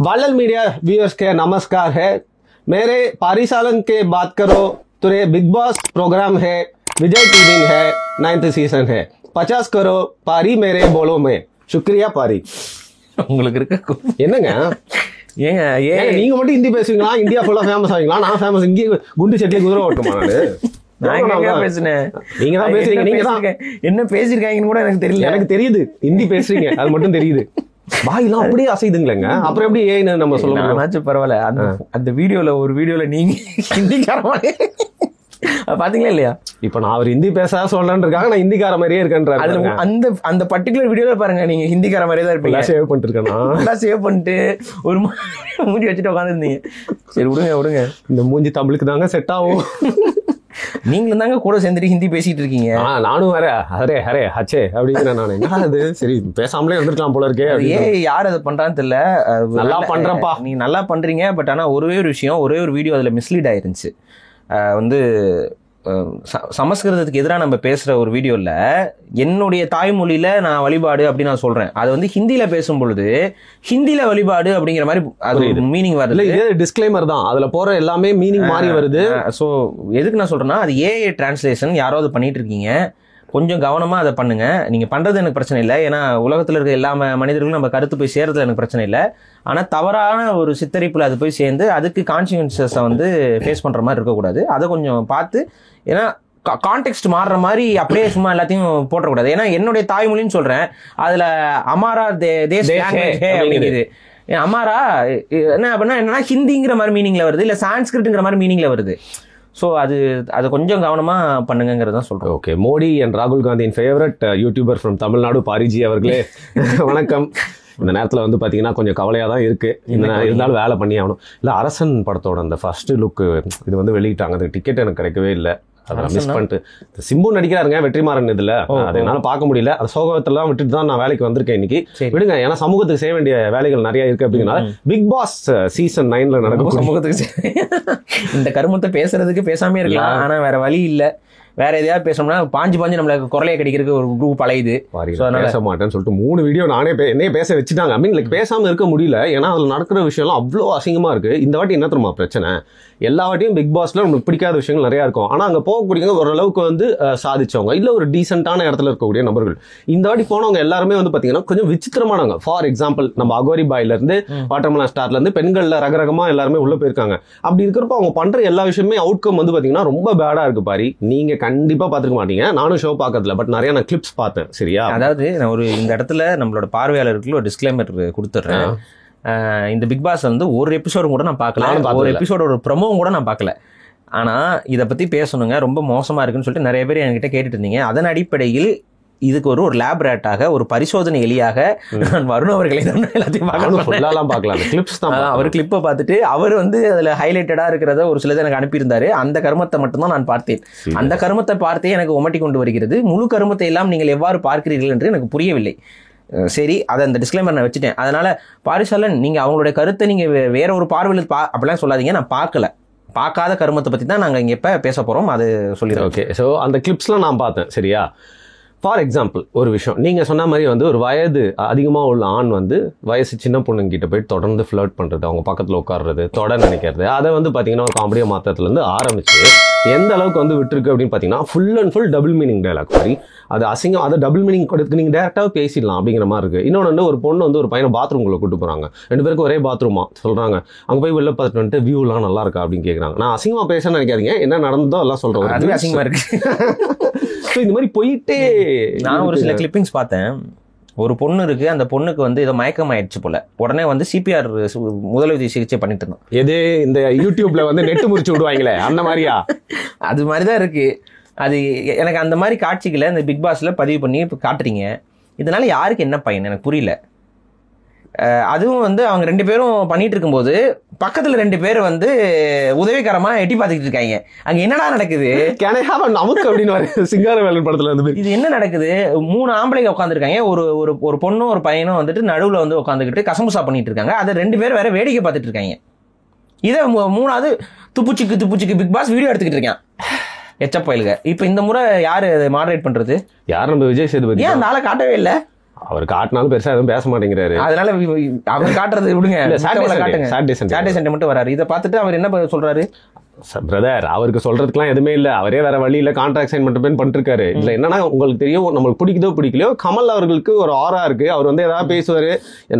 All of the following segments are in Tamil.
वायरल मीडिया व्यूअर्स के नमस्कार है। मेरे पारिसालन के बात करो तो ये बिग बॉस प्रोग्राम है, विजय ट्यूनिंग है, 9th सीजन है। 50 करो पारी मेरे बोलो में। शुक्रिया पारी। உங்களுக்கு இருக்க என்னங்க ஏங்க நீங்க மட்டும் ஹிந்தி பேசுவீங்களா? இந்தியா ஃபுல்லா ஃபேமஸ் ஆவீங்களா? நான் ஃபேமஸ் இங்கே குண்டு செட்டிலே குதிரை ஓட்டுமா நான் பேசுனேன். நீங்க தான் பேசுறீங்க. நீங்க தான் என்ன பேசிருக்காங்கன்னு கூட எனக்கு தெரியல. எனக்கு தெரியுது ஹிந்தி பேசுறீங்க, அது மட்டும் தெரியுது. வாயெல்லாம் அப்படியே அசைதுங்களேங்க. அப்புறம் எப்படி ஏன்னு நம்ம சொல்லலாம். பரவாயில்ல. அந்த வீடியோல ஒரு வீடியோல நீங்க ஹிந்திக்காரமாவே பாத்தீங்களா இல்லையா? இப்ப நான் அவர் ஹிந்தி பேச சொல்லலான்னு இருக்காங்க, நான் ஹிந்திக்கார மாதிரியே இருக்கேன். அந்த பர்டிகுலர் வீடியோல பாருங்க, நீங்க ஹிந்திக்கார மாதிரியே தான் இருப்பீங்க. சேவ் பண்ணிட்டு இருக்கேன், சேவ் பண்ணிட்டு ஒரு மூஞ்சி வச்சுட்டு உட்காந்துருந்தீங்க. சரி விடுங்க. இந்த மூஞ்சி தமிழுக்கு தாங்க செட் ஆகும். நீங்களும் தாங்க கூட சேர்ந்துட்டு ஹிந்தி பேசிட்டு இருக்கீங்க. நானும் வேற ஹரே ஹரே ஹச்சே அப்படிங்கிற நான் என்ன அது சரி பேசாமலே வந்துருக்கலாம் போல இருக்கே. யார் அதை பண்றான்னு தெரியல. நல்லா பண்றப்பா, நீ நல்லா பண்றீங்க. பட் ஆனா ஒரே ஒரு விஷயம், ஒரே ஒரு வீடியோ அதுல மிஸ்லீட் ஆயிருந்துச்சு. சமஸ்கிருதத்துக்கு எதிராக நம்ம பேசுற ஒரு வீடியோல என்னுடைய தாய்மொழியில நான் வழிபாடு அப்படின்னு நான் சொல்றேன். அது வந்து ஹிந்தியில பேசும் பொழுது ஹிந்தியில வழிபாடு அப்படிங்கிற மாதிரி அது மீனிங் வருது. இது டிஸ்க்ளைமர் தான், அதுல போற எல்லாமே மீனிங் மாறி வருது. ஸோ எதுக்கு நான் சொல்றேன்னா, அது ஏஐ டிரான்ஸ்லேஷன் யாராவது பண்ணிட்டு இருக்கீங்க, கொஞ்சம் கவனமா அதை பண்ணுங்க. நீங்க பண்றது எனக்கு பிரச்சனை இல்லை, ஏன்னா உலகத்துல இருக்க எல்லா மனிதர்களும் நம்ம கருத்து போய் சேர்றதுல எனக்கு பிரச்சனை இல்லை. ஆனா தவறான ஒரு சித்தரிப்புல அது போய் சேர்ந்து அதுக்கு கான்சிக்வன்சஸை வந்து ஃபேஸ் பண்ற மாதிரி இருக்கக்கூடாது. அதை கொஞ்சம் பார்த்து, ஏன்னா கான்டெக்ஸ்ட் மாறுற மாதிரி அப்படியே சும்மா எல்லாத்தையும் போட்டக்கூடாது. ஏன்னா என்னுடைய தாய்மொழின்னு சொல்றேன், அதுல அமாரா தேஷ் அப்படிங்குது. அமாரா என்ன அப்படின்னா என்னன்னா ஹிந்திங்கிற மாதிரி மீனிங்ல வருது, இல்ல சான்ஸ்கிரிட்ங்கிற மாதிரி மீனிங்ல வருது. ஸோ அது கொஞ்சம் கவனமா பண்ணுங்கிறதான் சொல்றேன். ஓகே. மோடி அண்ட் ராகுல் காந்தியின் ஃபேவரட் யூடியூபர் ஃப்ரம் தமிழ்நாடு பாரிஜி அவர்களே வணக்கம். இந்த நேரத்தில் வந்து பார்த்தீங்கன்னா கொஞ்சம் கவலையாக தான் இருக்குது. இருந்தாலும் வேலை பண்ணி ஆகணும். இல்லை, அரசன் படத்தோட அந்த ஃபர்ஸ்ட் லுக்கு இது வந்து வெளியிட்டாங்க. அது டிக்கெட் எனக்கு கிடைக்கவே இல்லை, அதை மிஸ் பண்ணிட்டு. சிம்பு நடிக்கிறாருங்க வெற்றிமாறன் இதுல, அதனால பார்க்க முடியல. அந்த சோகத்தெல்லாம் விட்டுட்டு தான் நான் வேலைக்கு வந்திருக்கேன் இன்னைக்கு. விடுங்க, ஏன்னா சமூகத்துக்கு செய்ய வேண்டிய வேலைகள் நிறைய இருக்கு. அப்படிங்கிறனால பிக் பாஸ் சீசன் 9 நடக்கும். சமூகத்துக்கு இந்த கருமத்தை பேசுறதுக்கு பேசாமே இருக்கலாம், ஆனா வேற வழி இல்ல. வேற எதையாவது பேசணும்னா பாஞ்சு நம்மளுக்கு குரலையை கிடைக்கிறதுக்கு ஒரு குரூப் பழையுது. பேச மாட்டேன்னு சொல்லிட்டு 3 வீடியோ நானே என்னைய பேச வச்சுட்டாங்க. ஐ மீன் பேசாம இருக்க முடியல, ஏன்னா அதுல நடக்கிற விஷயம்லாம் அவ்வளோ அசிங்கமா இருக்கு. இந்த வாட்டி என்ன தெரியுமா பிரச்சனை, எல்லா வாட்டியும் பிக் பாஸ்ல நமக்கு பிடிக்காத விஷயங்கள் நிறைய இருக்கும். ஆனா அங்க போகக்கூடியவங்க ஓரளவுக்கு வந்து சாதிச்சவங்க, இல்ல ஒரு டீசென்டான இடத்துல இருக்கக்கூடிய நபர்கள். இந்த வாட்டி போனவங்க எல்லாருமே வந்து பாத்தீங்கன்னா கொஞ்சம் விசித்திரமானவங்க. ஃபார் எக்ஸாம்பிள், நம்ம அகோரி பாய்ல இருந்து வாட்டர்மெலன் ஸ்டார்ல இருந்து பெண்கள்ல ரகரகமா எல்லாருமே உள்ள போயிருக்காங்க. அப்படி இருக்கிறப்ப அவங்க பண்ற எல்லா விஷயமே அவுட்கம் வந்து பாத்தீங்கன்னா ரொம்ப பேடா இருக்கு. பாரி, நீங்க கண்டிப்பா பாத்துக்க மாட்டீங்க, நானும் ஷோ பாக்கிறதுல, பட் நிறைய நான் கிளிப்ஸ் பார்த்தேன். சரியா? அதாவது நான் ஒரு இந்த இடத்துல நம்மளோட பார்வையாளருக்கு ஒரு டிஸ்க்ளைமர் கொடுத்துட்றேன். இந்த பிக் பாஸ் வந்து ஒரு எபிசோடு கூட நான் பார்க்கல, ஒரு எபிசோட ஒரு ப்ரொமோவும் கூட நான் பார்க்கல. ஆனா இதை பத்தி பேசணுங்க, ரொம்ப மோசமா இருக்குன்னு சொல்லிட்டு நிறைய பேர் என்கிட்ட கேட்டுட்டு இருந்தீங்க. அதன் அடிப்படையில் இதுக்கு ஒரு லேப் ரேட்டாக, ஒரு பரிசோதனை எலியாக நான் வருண் அவர்களை தான் எல்லாத்தையும் பார்க்கலாம். கிளிப்ஸ் தான், அவர் கிளிப்பை பார்த்துட்டு அவர் வந்து அதுல ஹைலைட்டடா இருக்கிறத ஒரு சிலது எனக்கு அனுப்பியிருந்தாரு. அந்த கருமத்தை மட்டும்தான் நான் பார்த்தேன். அந்த கருமத்தை பார்த்தே எனக்கு உமட்டி கொண்டு வருகிறது. முழு கருமத்தை எல்லாம் நீங்கள் எவ்வாறு பார்க்கிறீர்கள் என்று எனக்கு புரியவில்லை. சரி, அதை அந்த டிஸ்க்ளைமர் நான் வச்சுட்டேன். அதனால பாரிசாலன், நீங்க அவங்களுடைய கருத்தை நீங்க வேற ஒரு பார்வையில் அப்படிலாம் சொல்லாதீங்க. நான் பார்க்காத கருமத்தை பத்தி தான் நாங்க இங்க இப்ப பேச போறோம், அது சொல்லிடுறோம். ஓகே. ஸோ அந்த கிளிப்ஸ்லாம் நான் பார்த்தேன். சரியா? ஃபார் எக்ஸாம்பிள், ஒரு விஷயம் நீங்கள் சொன்ன மாதிரி வந்து ஒரு வயது அதிகமாக உள்ள ஆண் வந்து வயசு சின்ன பொண்ணுங்கிட்ட போயிட்டு தொடர்ந்து ஃப்ளர்ட் பண்ணுறது, அவங்க பக்கத்தில் உட்காடுறது, தொட நினைக்கிறது, அதை வந்து பார்த்தீங்கன்னா ஒரு காமெடியாக மாத்திரத்துலேருந்து ஆரம்பிச்சு எந்த அளவுக்கு வந்து விட்டுருக்கு அப்படின்னு பார்த்தீங்கன்னா full and full double meaning dialogue மாதிரி. அது அசிங்கம், அதை டபுள் மீனிங் கொடுத்து நீங்கள் டேரெக்டாக பேசிடலாம் அப்படிங்கிற மாதிரி இருக்குது. இன்னொன்று வந்து ஒரு பொண்ணு வந்து ஒரு பையனை பாத்ரூம்குள்ளே கூட்டு போகிறாங்க, 2 பேருக்கு ஒரே பாத்ரூமா சொல்கிறாங்க. அங்கே போய் வெளில பார்த்துட்டு வந்துட்டு வியூலாம் நல்லா இருக்கா அப்படின்னு கேட்குறாங்க. நான் அசிங்கமாக பேச நினைக்காதீங்க, என்ன நடந்ததோ எல்லாம் சொல்கிறேன். அது அசிங்கமாக இருக்குது. இந்த மாதிரி போயிட்டே நான் ஒரு சில கிளிப்பிங்ஸ் பார்த்தேன். ஒரு பொண்ணு இருக்கு, அந்த பொண்ணுக்கு வந்து ஏதோ மயக்கம் ஆயிடுச்சு போல. உடனே வந்து சிபிஆர் முதலுதவி சிகிச்சை பண்ணிட்டு இருந்தோம். எது இந்த யூடியூப்ல வந்து நெட்டு முடிச்சு விடுவாங்களே அந்த மாதிரியா? அது மாதிரிதான் இருக்கு. அது எனக்கு அந்த மாதிரி காட்சிகளை இந்த பிக் பாஸ்ல பதிவு பண்ணி இப்போ காட்டுறீங்க. இதனால யாருக்கு என்ன பயன் எனக்கு புரியல. அதுவும் வந்து அவங்க 2 பேரும் பண்ணிட்டு இருக்கும்போது பக்கத்துல 2 பேர் வந்து உதவிகரமா எட்டி பார்த்துக்கிட்டு இருக்காங்க. அங்க என்னடா நடக்குது? நமக்கு அப்படின்னு சிங்காரவேலன் படத்துல இருந்து இது என்ன நடக்குது? 3 ஆம்பளைங்க உட்காந்துருக்காங்க, ஒரு பொண்ணும் ஒரு பையனும் வந்துட்டு நடுவுல வந்து உட்காந்துக்கிட்டு கசமுசா பண்ணிட்டு இருக்காங்க. அதை 2 பேர் வேற வேடிக்கை பார்த்துட்டு இருக்காங்க. இதை 3வது துப்புச்சிக்கு பிக் பாஸ் வீடியோ எடுத்துக்கிட்டு இருக்கான் எச்சப்பயிலுங்க. இப்ப இந்த முறை யாரு மாடரேட் பண்றது? யார்? நம்ம விஜய் சேதுபதி. ஏன் அந்த ஆளை காட்டவே இல்லை? அவர் காட்டினாலும் பெருசா எதுவும் பேச மாட்டேங்கிறாரு. அதனால அவர் காட்டுறது விடுங்க, காட்டுங்க. சாட்டர்டே சண்டே மட்டும் வராரு. இதை பார்த்துட்டு அவர் என்ன சொல்றாரு? பிரதர், அவருக்கு சொல்றதுக்குலாம் எதுவுமே இல்ல. அவரே வேற வழி இல்ல, கான்ட்ராக்ட் சைன் மட்டும் பண்ணிட்டு இருக்காரு. இதுல என்னன்னா, உங்களுக்கு தெரியும், நம்மளுக்கு பிடிக்குதோ பிடிக்கலையோ, கமல் அவர்களுக்கு ஒரு ஆரா இருக்கு. அவர் வந்து ஏதாவது பேசுவாரு,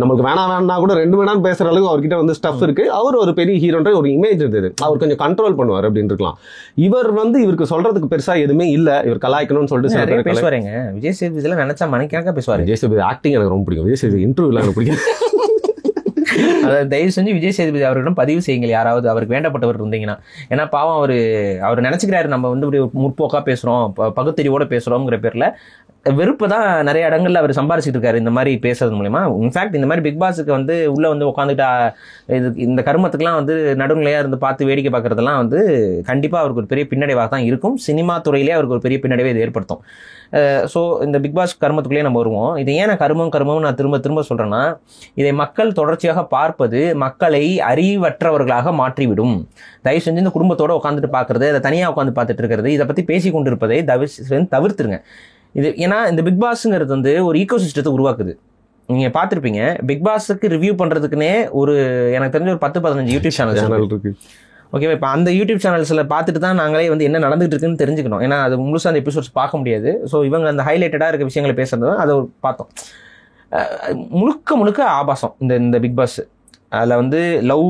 நம்மளுக்கு வேணா கூட 2 வேணான்னு பேசுற அளவுக்கு அவர்கிட்ட வந்து ஸ்டஃப் இருக்கு. அவர் ஒரு பெரிய ஹீரோன்ற ஒரு இமேஜ் இருந்தது. அவர் கொஞ்சம் கண்ட்ரோல் பண்ணுவார் அப்படின்னு இருக்கலாம். இவர் வந்து இவருக்கு சொல்றதுக்கு பெருசா எதுவுமே இல்ல. இவர் கலாய்க்கணும்னு சொல்லிட்டு பேசுவாருங்க. விஜய் சேதுபதியில நினைச்சா மணிக்கணக்கா பேசுவாரு. விஜய் சேதுபதி ஆக்டிங் எனக்கு ரொம்ப பிடிக்கும். விஜய் சேதுபதி இன்டர்வியூல எனக்கு பிடிக்கும். அதாவது தயவு செஞ்சு விஜய் சேதுபதி அவர்களிடம் பதிவு செய்யுங்கள், யாராவது அவருக்கு வேண்டப்பட்டவர் இருந்தீங்கன்னா. ஏன்னா பாவம் அவர் நினைச்சுக்கிறாரு நம்ம வந்து இப்படி முற்போக்கா பேசுறோம், பகுத்தறிவோட பேசுறோங்கிற பேர்ல வெறுப்பு தான் நிறைய இடங்கள்ல அவர் சம்பாரிச்சிட்டு இருக்காரு இந்த மாதிரி பேசுறது மூலமா. இன்ஃபேக்ட் இந்த மாதிரி பிக் பாஸுக்கு வந்து உள்ள வந்து உட்காந்துட்டா இந்த கருமத்துக்குலாம் வந்து நடுநிலையா இருந்து பார்த்து வேடிக்கை பார்க்கறதெல்லாம் வந்து கண்டிப்பா அவருக்கு ஒரு பெரிய பின்னடைவாக தான் இருக்கும். சினிமா துறையிலே அவருக்கு ஒரு பெரிய பின்னடைவை இது ஏற்படுத்தும். ஸோ இந்த பிக் பாஸ் கருமத்துக்குள்ளேயே நம்ம வருவோம். இது ஏன் நான் கருமம் நான் திரும்ப சொல்றேன்னா, இதை மக்கள் தொடர்ச்சியாக பார்ப்பது மக்களை அறிவற்றவர்களாக மாற்றிவிடும். தயவு செஞ்சு இந்த குடும்பத்தோட உட்காந்துட்டு பார்க்கறது, அதை தனியாக உட்காந்து பார்த்துட்டு இருக்கிறது, இதை பற்றி பேசி கொண்டு இருப்பதை தவிர்த்துருங்க. இது ஏன்னா இந்த பிக் பாஸ்ங்கிறது வந்து ஒரு ஈகோ சிஸ்டத்தை உருவாக்குது. நீங்கள் பார்த்துருப்பீங்க, பிக் பாஸுக்கு ரிவ்யூ பண்ணுறதுக்குன்னே ஒரு எனக்கு தெரிஞ்ச ஒரு 10-15 யூடியூப் சேனல் இருக்கு. ஓகேவா? இப்போ அந்த யூடியூப் சேனல்ஸில் பார்த்துட்டு தான் நாங்களே வந்து என்ன நடந்துகிட்டு இருக்குன்னு தெரிஞ்சுக்கணும். ஏன்னா அது முழுசாக அந்த எபிசோட்ஸ் பார்க்க முடியாது. ஸோ இவங்க அந்த ஹைலைட்டடாக இருக்க விஷயங்களை பேசுறது தான் அதை பார்த்தோம். முழுக்க ஆபாசம் இந்த பிக் பாஸ். அதில் வந்து லவ்,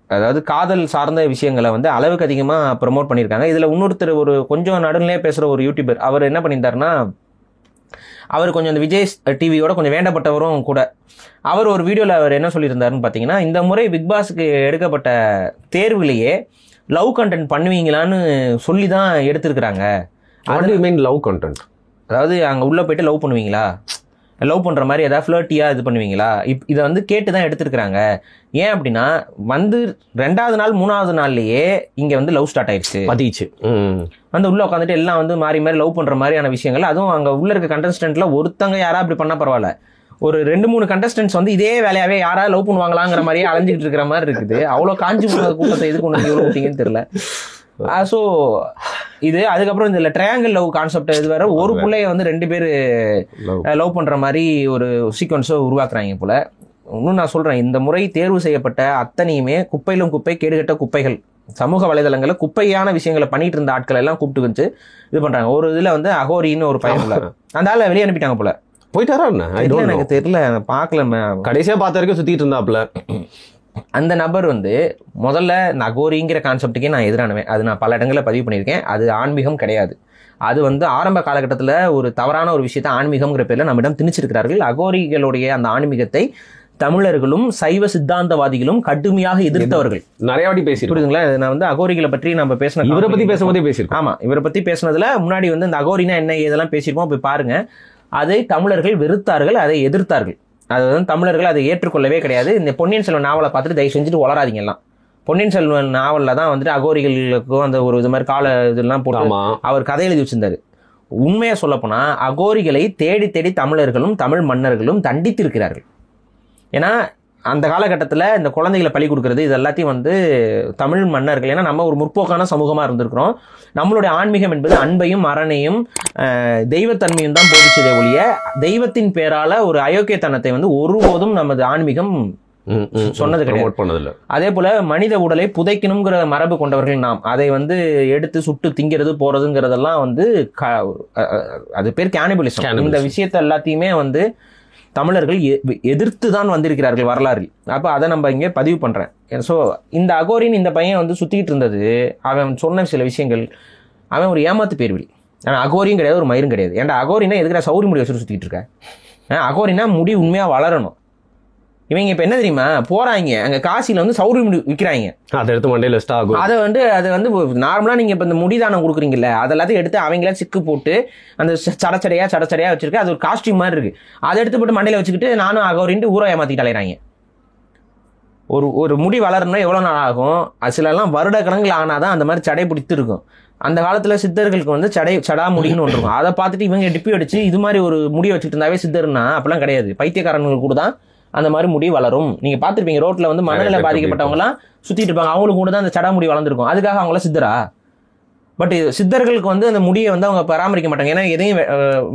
அதாவது காதல் சார்ந்த விஷயங்களை வந்து அளவுக்கு அதிகமாக ப்ரமோட் பண்ணியிருக்காங்க. இதில் இன்னொருத்தர் ஒரு கொஞ்சம் நடுநிலையே பேசுகிற ஒரு யூடியூபர், அவர் என்ன பண்ணியிருந்தாருன்னா, அவர் கொஞ்சம் அந்த விஜய் டிவியோட கொஞ்சம் வேண்டப்பட்டவரும் கூட. அவர் ஒரு வீடியோவில் அவர் என்ன சொல்லியிருந்தாருன்னு பார்த்தீங்கன்னா, இந்த முறை பிக் பாஸுக்கு எடுக்கப்பட்ட தேர்விலேயே லவ் கண்டென்ட் பண்ணுவீங்களான்னு சொல்லி தான் எடுத்திருக்கிறாங்க. அது மீன் லவ் கண்டென்ட், அதாவது அங்கே உள்ளே போயிட்டு லவ் பண்ணுவீங்களா, லவ் பண்ணுற மாதிரி ஏதாவது ஃப்ளர்ட்டியாக இது பண்ணுவீங்களா, இதை வந்து கேட்டு தான் எடுத்துருக்குறாங்க. ஏன் அப்படின்னா, வந்து 2வது நாள் 3வது நாள்லேயே இங்கே வந்து லவ் ஸ்டார்ட் ஆயிடுச்சு, பதிச்சு வந்து உள்ளே உட்காந்துட்டு எல்லாம் வந்து மாறி லவ் பண்ணுற மாதிரியான விஷயங்கள். அதுவும் அங்கே உள்ள இருக்க கண்டஸ்டன்ட்ல ஒருத்தங்க யாரா அப்படி பண்ணால் பரவாயில்ல, ஒரு 2-3 கண்டஸ்டன்ட்ஸ் வந்து இதே வேலையாவே யாராவது லவ் பண்ணுவாங்களாங்கிற மாதிரியே அலைஞ்சிட்டு இருக்கிற மாதிரி இருக்குது. அவ்வளோ காஞ்சி போன கூட்டத்தை எதுக்கு ஒன்று எவ்வளோ விட்டீங்கன்னு தெரியல. ஸோ இது அதுக்கப்புறம் இந்த ட்ரையாங்கிள் லவ் கான்செப்ட் இது வேற, ஒரு பிள்ளைய வந்து 2 பேர் லவ் பண்ற மாதிரி ஒரு சீக்வன்ஸை உருவாக்குறாங்க போல. இன்னும் நான் சொல்றேன், இந்த முறை தேர்வு செய்யப்பட்ட அத்தனையுமே குப்பையிலும் குப்பை, கேடுகட்ட குப்பைகள். சமூக வலைதளங்களில் குப்பையான விஷயங்களை பண்ணிட்டு இருந்த ஆட்கள் எல்லாம் கூப்பிட்டு வச்சு இது பண்றாங்க. ஒரு இதுல வந்து அகோரின்னு ஒரு பையன் உள்ளார், அந்த ஆளை வெளியே அனுப்பிட்டாங்க போல. போயிட்டாரா? எனக்கு தெரியல, பார்க்கல. கடைசியா பார்த்த வரைக்கும் சுத்திட்டு இருந்தாப்ல. அந்த நபர் வந்து முதல்ல நகோரிங்கிற கான்செப்டுக்கே நான் எதிரானவேன். அது நான் பல இடங்களில் பதிவு பண்ணியிருக்கேன். அது ஆன்மீகம் கிடையாது. அது வந்து ஆரம்ப காலகட்டத்தில் ஒரு தவறான ஒரு விஷயத்தை ஆன்மீகம்ங்கிற பேரில் நம்மிடம் திணிச்சிருக்கிறார்கள். அகோரிகளுடைய அந்த ஆன்மீகத்தை தமிழர்களும் சைவ சித்தாந்தவாதிகளும் கடுமையாக எதிர்த்தவர்கள். நிறைய வாட்டி பேசி புரியுதுங்களா? நான் வந்து அகோரிகளை பற்றி நம்ம பேசின, இவரை பற்றி பேசும்போதே பேசியிருக்கோம். ஆமா, இவரை பற்றி பேசினதுல முன்னாடி வந்து இந்த அகோரினா என்ன இதெல்லாம் பேசியிருப்போம், போய் பாருங்க. அதை தமிழர்கள் வெறுத்தார்கள், அதை எதிர்த்தார்கள். அது வந்து தமிழர்கள் அதை ஏற்றுக்கொள்ளவே கிடையாது. இந்த பொன்னியின் செல்வன் நாவலை பார்த்துட்டு தயவு செஞ்சுட்டு வளராதீங்க எல்லாம். பொன்னியின் செல்வன் நாவலில் தான் வந்துட்டு அகோரிகளுக்கும் அந்த ஒரு இது மாதிரி கால இதெல்லாம் போட்டு அவர் கதை எழுதி வச்சிருந்தாரு. உண்மையை சொல்லப்போனா அகோரிகளை தேடி தேடி தமிழர்களும் தமிழ் மன்னர்களும் தண்டித்திருக்கிறார்கள். ஏன்னா அந்த காலகட்டத்தில் இந்த குழந்தைகளை பலி கொடுக்கறது இது எல்லாத்தையும் வந்து தமிழ் மன்னர்கள், ஏன்னா நம்ம ஒரு முற்போக்கான சமூகமாக இருந்திருக்கிறோம். நம்மளுடைய ஆன்மீகம் என்பது அன்பையும் அறனையும் தெய்வத்தன்மையும் தான் போதிச்சதே ஒழிய தெய்வத்தின் பேரால ஒரு அயோக்கியத்தனத்தை வந்து ஒருபோதும் நமது ஆன்மீகம் சொன்னது கிடையாது. அதே போல மனித உடலை புதைக்கணுங்கிற மரபு கொண்டவர்கள் நாம். அதை வந்து எடுத்து சுட்டு திங்கிறது போறதுங்கிறதெல்லாம் வந்து அது பேர் கேனிபலிசம். இந்த விஷயத்த எல்லாத்தையுமே வந்து தமிழர்கள் எதிர்த்து தான் வந்திருக்கிறார்கள் வரலாறு. அப்போ அதை நம்ம இங்கே பதிவு பண்ணுறேன். ஸோ இந்த அகோரின் இந்த பையன் வந்து சுற்றிக்கிட்டு இருந்தது, அவன் சொன்ன சில விஷயங்கள், அவன் ஒரு ஏமாத்து பேர்விழி. ஆனால் அகோரியும் கிடையாது, ஒரு மயிரும் கிடையாது. ஏன்டா அகோரினா எதுக்குடா சௌரி முடி வச்சுட்டு சுற்றிட்டு இருக்க? அகோரினா முடி உண்மையாக வளரணும். இவங்க இப்போ என்ன தெரியுமா போகிறாங்க, அங்கே காசியில் வந்து சௌரி முடி விற்கிறாங்க, அதை எடுத்து மண்டையில் ஆகும். அதை வந்து நார்மலாக நீங்கள் இப்போ இந்த முடிதானம் கொடுக்குறீங்கல்ல, அதெல்லாத்தையும் எடுத்து அவங்களே சிக்கு போட்டு அந்த சடச்சடையாக வச்சிருக்கு. அது ஒரு காஸ்டியூம் மாதிரி இருக்குது. அதை எடுத்து போட்டு மண்டையில் வச்சுக்கிட்டு நானும் அகோரின்ட்டு ஊரை ஏமாற்றிட்டு அலைகிறாங்க. ஒரு முடி வளரணும்னா எவ்வளோ நாள் ஆகும்? சிலலாம் வருட கணக்கில் ஆனால் தான் அந்த மாதிரி சடை பிடித்து இருக்கும். அந்த காலத்தில் சித்தர்களுக்கு வந்து சடா முடின்னு ஒன்று இருக்கும். அதை பார்த்துட்டு இவங்க டிப்பி அடிச்சு இது மாதிரி ஒரு முடி வச்சுட்டு இருந்தாவே சித்தர்னா அப்பெல்லாம் கிடையாது. பைத்தியக்காரங்களுக்கு கூட தான் அந்த மாதிரி முடி வளரும். நீங்க பாத்துருப்பீங்க, ரோட்ல வந்து மனநிலை பாதிக்கப்பட்டவங்க எல்லாம் சுத்திட்டு இருப்பாங்க, அவங்களுக்கு கூட தான் அந்த சடா முடி வளர்ந்துருக்கும். அதுக்காக அவங்கள சித்தரா? பட் சித்தர்களுக்கு வந்து அந்த முடியை வந்து அவங்க பராமரிக்க மாட்டாங்க. ஏன்னா எதையும்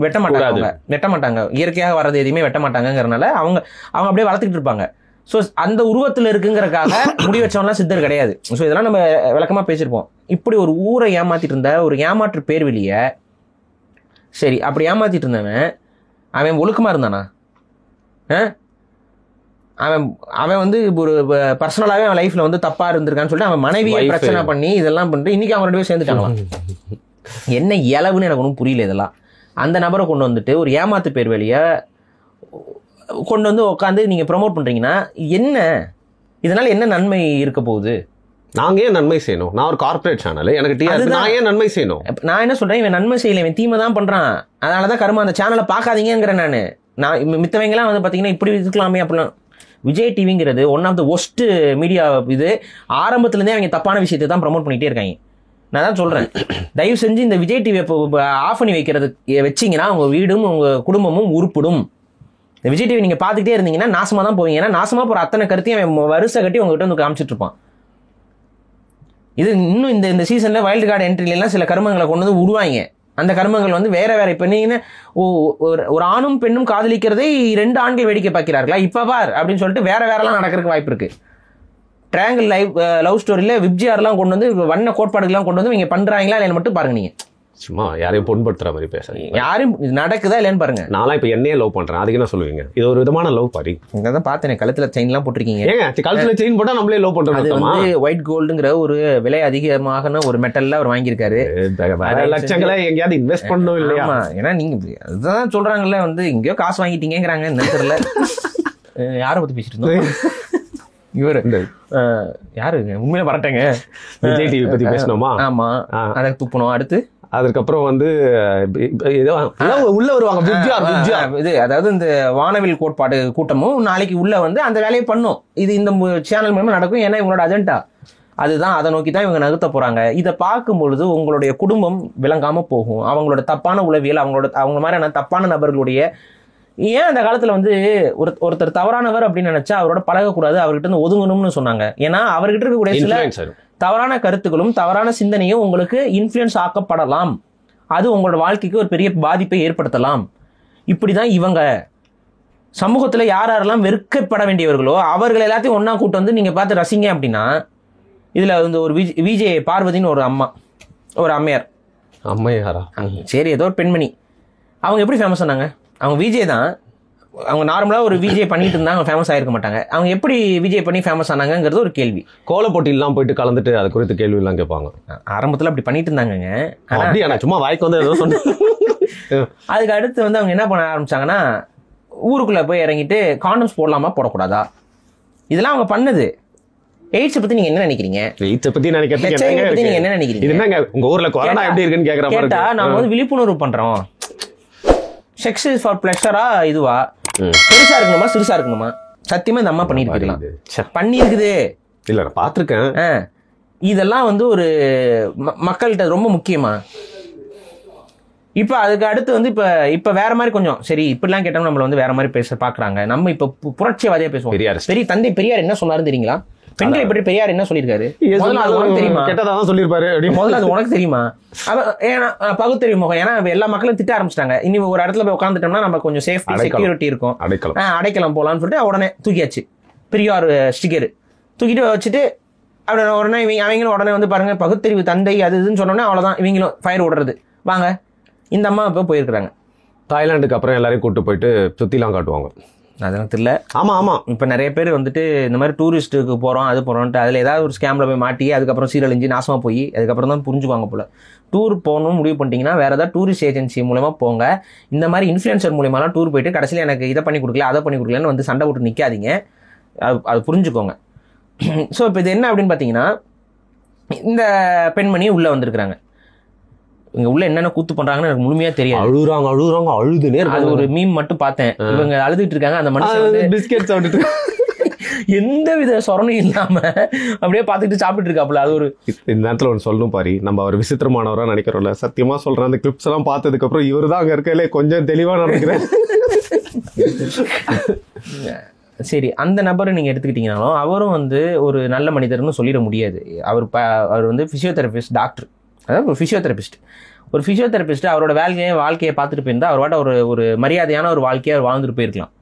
வெட்ட மாட்டாங்க. இயற்கையாக வர்றது எதையுமே வெட்ட மாட்டாங்கிறனால அவங்க அப்படியே வளர்த்துக்கிட்டு இருப்பாங்க. ஸோ அந்த உருவத்தில் இருக்குங்கிறக்காக முடி வச்சவன்லாம் சித்தர் கிடையாது. ஸோ இதெல்லாம் நம்ம விளக்கமாக பேசியிருப்போம். இப்படி ஒரு ஊரை ஏமாத்திட்டு இருந்த ஒரு ஏமாற்று பேர் வெளியே, சரி அப்படி ஏமாத்திட்டு இருந்தவன் அவன் ஒழுக்கமாக இருந்தானா? அவன் வந்து ஒரு பர்சனலாகவே அவன் லைஃப்ல வந்து தப்பா இருந்திருக்கான்னு சொல்லிட்டு அவன் மனைவியை பிரச்சனை பண்ணி இதெல்லாம் பண்ணிட்டு இன்னைக்கு அவங்க 2 பேரும் சேர்ந்துட்டாங்களாம். என்ன இலவுன்னு எனக்கு ஒன்றும் புரியல. இதெல்லாம் அந்த நபரை கொண்டு வந்துட்டு ஒரு ஏமாத்து பேர் வெளியே கொண்டு வந்து உட்காந்து நீங்க ப்ரொமோட் பண்றீங்கன்னா என்ன இதனால என்ன நன்மை இருக்க போகுது? நாங்க ஏன் நன்மை செய்யணும்? நான் ஒரு கார்பரேட் சேனல், எனக்கு நான் ஏன் நன்மை செய்யணும்? நான் என்ன சொல்றேன், இவன் நன்மை செய்யல, இவன் தீமை தான் பண்றான். அதனாலதான் கருமா அந்த சேனலை பார்க்காதீங்கிறேன். நான் மித்தவங்கலாம் வந்து பாத்தீங்கன்னா இப்படி இருக்கலாமே அப்படிலாம். விஜய் டிவிங்கிறது one of the worst media. இது ஆரம்பத்துலேருந்தே அவங்க தப்பான விஷயத்தை தான் ப்ரமோட் பண்ணிகிட்டே இருக்காங்க. நான் தான் சொல்கிறேன், தயவு செஞ்சு இந்த விஜய் டிவியை இப்போ ஆஃப் பண்ணி வைக்கிறது வச்சிங்கன்னா உங்கள் வீடும் உங்கள் குடும்பமும் உருப்பிடும். இந்த விஜய் டிவி நீங்கள் பார்த்துக்கிட்டே இருந்தீங்கன்னா நாசமாக தான் போவீங்க. ஏன்னா நாசமாக போகிற அத்தனை கருத்தையும் அவன் வரிசை கட்டி உங்ககிட்ட வந்து காமிச்சிட்டு இருப்பான். இது இன்னும் இந்த சீசனில் வைல்டு கார்டு என்ட்ரிலாம் சில கருமங்களை கொண்டு வந்து விடுவாங்க. அந்த கர்மங்கள் வந்து வேற வேற. இப்ப நீங்க ஒரு ஆணும் பெண்ணும் காதலிக்கிறதை 2 ஆண்கள் வேடிக்கை பார்க்கிறார்களா இப்ப பார் அப்படின்னு சொல்லிட்டு வேற வேறலாம் நடக்கிறதுக்கு வாய்ப்பு இருக்கு. ட்ரையாங்கிள் லவ் ஸ்டோரியில விப்ஜிஆர்லாம் கொண்டு வந்து வண்ண கோட்பாடுகள்லாம் கொண்டு வந்து இங்க பண்றாங்களா இல்லைன்னு மட்டும் பாருங்க. நீங்க சும்மா யாரையும் பொன்படுத்துற மாதிரி பேசுறீங்க. யாரும் நடக்குதா இல்லைன்னு பாருங்க. நான்லாம் இப்ப என்னையே லவ் பண்றேன், அதுக்கு என்ன சொல்லுவீங்க? இது ஒரு விதமான லவ் பாரி. இங்க தான் பார்த்தேன், கழுத்துல செயின் எல்லாம் போட்டிருக்கீங்க. ஏங்க கழுத்துல செயின் போட்டா நம்மளே லவ் பண்றோம்? அது வந்து ஒயிட் கோல்டுங்கிற ஒரு விலை அதிகமான ஒரு மெட்டல்ல அவர் வாங்கியிருக்காரு. லட்சங்களை எங்கேயாவது இன்வெஸ்ட் பண்ணணும் இல்லையா? ஏன்னா நீங்க அதுதான் சொல்றாங்கல்ல, வந்து இங்கேயோ காசு வாங்கிட்டீங்கிறாங்க. என்ன தெரியல யாரை பத்தி பேசிட்டு இருந்தோம்? இவரு யாரு உண்மையில வரட்டேங்க. விஜய் டிவி பத்தி பேசணுமா? ஆமா, அதை துப்பணும். அடுத்து அதுக்கப்புறம் வந்து உள்ள வருவாங்க இது, அதாவது இந்த வானவில் கோட்பாடு கூட்டமும் நாளைக்கு உள்ள வந்து அந்த வேலையை பண்ணும். இது இந்த சேனல் மூலமா நடக்கும். ஏன்னா இவங்களோட அஜெண்டா அதுதான், அதை நோக்கி தான் இவங்க நகர்த்த போறாங்க. இதை பார்க்கும் பொழுது உங்களுடைய குடும்பம் விளங்காம போகும். அவங்களோட தப்பான உளவியல், அவங்க மாதிரியான தப்பான நபர்களுடைய ஏன் அந்த காலத்துல வந்து ஒருத்தர் தவறானவர் அப்படின்னு நினைச்சா அவரோட பழகக்கூடாது, அவர்கிட்ட இருந்து ஒதுங்கணும்னு சொன்னாங்க. ஏன்னா அவர்கிட்ட இருக்கக்கூடிய சில தவறான கருத்துக்களும் தவறான சிந்தனையும் உங்களுக்கு இன்ஃப்ளூயன்ஸ் ஆக்கப்படலாம். அது உங்களோட வாழ்க்கைக்கு ஒரு பெரிய பாதிப்பை ஏற்படுத்தலாம். இப்படிதான் இவங்க சமூகத்துல யாரெல்லாம் வெறுக்கப்பட வேண்டியவர்களோ அவர்கள் எல்லாத்தையும் ஒன்னா கூட்டு வந்து நீங்க பார்த்து ரசிங்க. அப்படின்னா இதுல வந்து ஒரு விஜய் பார்வதின்னு ஒரு அம்மையாரா, சரி ஏதோ ஒரு பெண்மணி, அவங்க எப்படி ஃபேமஸ் ஆனாங்க? அவங்க விஜய் தான். அவங்க நார்மலாக ஒரு விஜய் பண்ணிட்டு இருந்தாங்க, அவங்க ஃபேமஸ் ஆகிருக்க மாட்டாங்க. அவங்க எப்படி விஜய் பண்ணி ஃபேமஸ் ஆனாங்கிறது ஒரு கேள்வி. கோல போட்டிலாம் போயிட்டு கலந்துட்டு அது குறித்து கேள்வி எல்லாம் கேட்பாங்க. ஆரம்பத்தில் அப்படி பண்ணிட்டு இருந்தாங்க. சும்மா வாய்க்கு வந்து ஏதோ சொன்ன. அதுக்கு அடுத்து வந்து அவங்க என்ன பண்ண ஆரம்பிச்சாங்கன்னா, ஊருக்குள்ள போய் இறங்கிட்டு காண்டம்ஸ் போடலாமா போடக்கூடாதா, இதெல்லாம் அவங்க பண்ணது. எய்ட்ஸ் பத்தி நீங்க என்ன நினைக்கிறீங்க? எய்ட்ஸ் பத்தி நீங்க என்ன நினைக்கிறீங்க? உங்க ஊர்ல கொரோனா எப்படி இருக்குன்னு கேக்குறா. நாம வந்து விழிப்புணர்வு பண்றோம். செக்ஸ் இஸ் ஃபார் பிளஷரா, இதுவா பெருசா இருக்கணுமா சிறுசா இருக்கணுமா? சத்தியமா இந்த அம்மா பண்ணிருக்குது இல்ல, நான் பாத்திருக்கேன். இதெல்லாம் வந்து ஒரு மக்கள்கிட்ட ரொம்ப முக்கியமா. இப்ப அதுக்கு அடுத்து வந்து இப்ப வேற மாதிரி கொஞ்சம் சரி இப்படிலாம் கேட்டோம்னா நம்மள வந்து வேற மாதிரி பேச பாக்குறாங்க. நம்ம இப்ப புரட்சிவாதியா பேசுவோம். பெரிய தந்தை பெரியார் என்ன சொன்னாரு தெரியுங்களா? பெண்களை பற்றி பெரியார் என்ன சொல்லியிருக்காரு? தெரியுமா? கேட்டதான் சொல்லியிருப்பாரு. முதல்ல அது உனக்கு தெரியுமா? ஏன்னா பகுத்தறிவு முகம். ஏன்னா எல்லா மக்களும் திட்ட ஆரம்பிச்சிட்டாங்க. இனி ஒரு இடத்துல போய் உட்காந்துட்டோம்னா நம்ம கொஞ்சம் சேஃப்டி செக்யூரிட்டி இருக்கும், அடைக்கலாம் போலான்னு சொல்லிட்டு உடனே தூக்கியாச்சு பெரியார் ஸ்டிக்கர் தூக்கிட்டு வச்சுட்டு உடனே அவங்களும் உடனே வந்து பாருங்க பகுத்தறிவு தந்தை அது இதுன்னு சொன்னோன்னே அவ்வளவுதான், இவங்களும் ஃபயர் விடுறது. வாங்க இந்த அம்மா இப்போ போயிருக்கிறாங்க தாய்லாந்துக்கு. அப்புறம் எல்லாரையும் கூட்டு போயிட்டு சுத்திலாம் காட்டுவாங்க. அது எனக்கு தெரியல. ஆமா இப்போ நிறைய பேர் வந்துட்டு இந்த மாதிரி டூரிஸ்ட்டுக்கு போகிறோம் அது போகிறோன்ட்டு அதில் ஏதாவது ஒரு ஸ்கேமில் போய் மாட்டி அதுக்கப்புறம் சீரழிஞ்சு நாசமாக போய் அதுக்கப்புறம் தான் புரிஞ்சுவாங்க போல. டூர் போகணும்னு முடிவு பண்ணிட்டீங்கன்னா வேறு ஏதாவது டூரிஸ்ட் ஏஜென்சி மூலமாக போங்க. இந்த மாதிரி இன்ஃப்ளூயன்சர் மூலியமாலாம் டூர் போயிட்டு கடைசியில் எனக்கு இதை பண்ணி கொடுக்கல அதை பண்ணி கொடுக்கலன்னு வந்து சண்டை போட்டு நிற்காதீங்க. அது புரிஞ்சுக்கோங்க. ஸோ இப்போ இது என்ன அப்படின்னு பார்த்தீங்கன்னா, இந்த பெண்மணி உள்ளே வந்திருக்கிறாங்க. இங்க உள்ள என்னென்ன கூத்து பண்றாங்கன்னு எனக்கு முழுமையா தெரியாது. அழுகுறாங்க அழுதுனே. அது ஒரு மீம் மட்டும் பார்த்தேன். இவங்க அழுதுட்டு இருக்காங்க. அந்த மனுஷன் பிஸ்கெட் சாப்பிட்டு எந்த வித சொரணையும் இல்லாம அப்படியே பார்த்துட்டு சாப்பிட்டு இருக்காப்புல. அது ஒரு இந்த நேரத்துல ஒன்று சொல்லணும் பாரி, நம்ம அவர் விசித்திரமானவரா நினைக்கிறோம்ல. சத்தியமா சொல்றேன், அந்த கிளிப்ஸ் எல்லாம் பார்த்ததுக்கு அப்புறம் இவரு தான் அங்க இருக்கல கொஞ்சம் தெளிவா நினைக்கிறேன். சரி, அந்த நபரை நீங்க எடுத்துக்கிட்டீங்கனாலும் அவரும் வந்து ஒரு நல்ல மனிதர்னு சொல்லிட முடியாது. அவர் வந்து பிசியோதெரபிஸ்ட் டாக்டர். அதாவது ஒரு ஃபிசியோதெரபிஸ்ட் அவரோட வாழ்க்கையை பார்த்துட்டு போயிருந்தா அவர் வாட்ட ஒரு மரியாதையான ஒரு வாழ்க்கையை அவர் வாழ்ந்துட்டு போயிருக்கலாம்.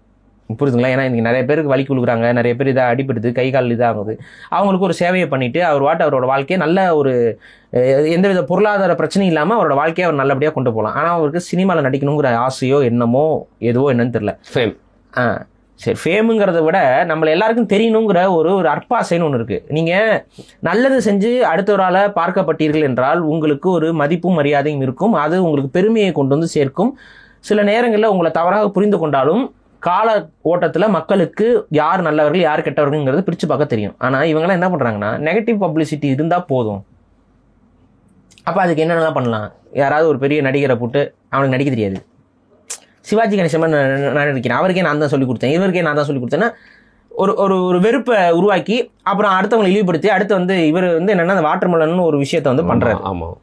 புரியுதுங்களா? ஏன்னா இன்றைக்கி நிறைய பேருக்கு வலி கொடுக்குறாங்க, நிறைய பேர் இதாக அடிபடுது, கை கால் இதாகுது. அவங்களுக்கு ஒரு சேவையை பண்ணிவிட்டு அவரோட வாழ்க்கையை நல்ல ஒரு எந்தவித பொருளாதார பிரச்சனையும் இல்லாமல் அவரோட வாழ்க்கையை அவர் நல்லபடியாக கொண்டு போகலாம். ஆனால் அவருக்கு சினிமாவில் நடிக்கணுங்கிற ஆசையோ என்னமோ எதுவோ என்னன்னு தெரியல. ஃபேம் சரி, ஃபேமுங்கிறத விட நம்மளை எல்லாருக்கும் தெரியணுங்கிற ஒரு அற்பாசைன்னு ஒன்று இருக்குது. நீங்கள் நல்லது செஞ்சு அடுத்தவரால் பார்க்கப்பட்டீர்கள் என்றால் உங்களுக்கு ஒரு மதிப்பும் மரியாதையும் இருக்கும். அது உங்களுக்கு பெருமையை கொண்டு வந்து சேர்க்கும். சில நேரங்களில் உங்களை தவறாக புரிந்து கொண்டாலும் கால ஓட்டத்தில் மக்களுக்கு யார் நல்லவர்கள் யார் கெட்டவர்கள்ங்கிறது பிரித்து பார்க்க தெரியும். ஆனால் இவங்கெல்லாம் என்ன பண்ணுறாங்கன்னா நெகட்டிவ் பப்ளிசிட்டி இருந்தால் போதும். அப்போ அதுக்கு என்னென்னலாம் பண்ணலாம்? யாராவது ஒரு பெரிய நடிகரை போட்டு அவனுக்கு நடிக்க தெரியாது, சிவாஜி கணேசன் நான் நடிக்கிறேன், அவருக்கே நான் தான் சொல்லிக் கொடுத்தேன், இவருக்கே நான் தான் சொல்லிக் கொடுத்தேன்னா ஒரு வெறுப்பை உருவாக்கி அப்புறம் அடுத்தவங்களை இழிவுபடுத்தி அடுத்து இவர் என்னென்னா அந்த வாட்டர்மெலன் ஒரு விஷயத்தை பண்ணுறாரு. ஆமாம்,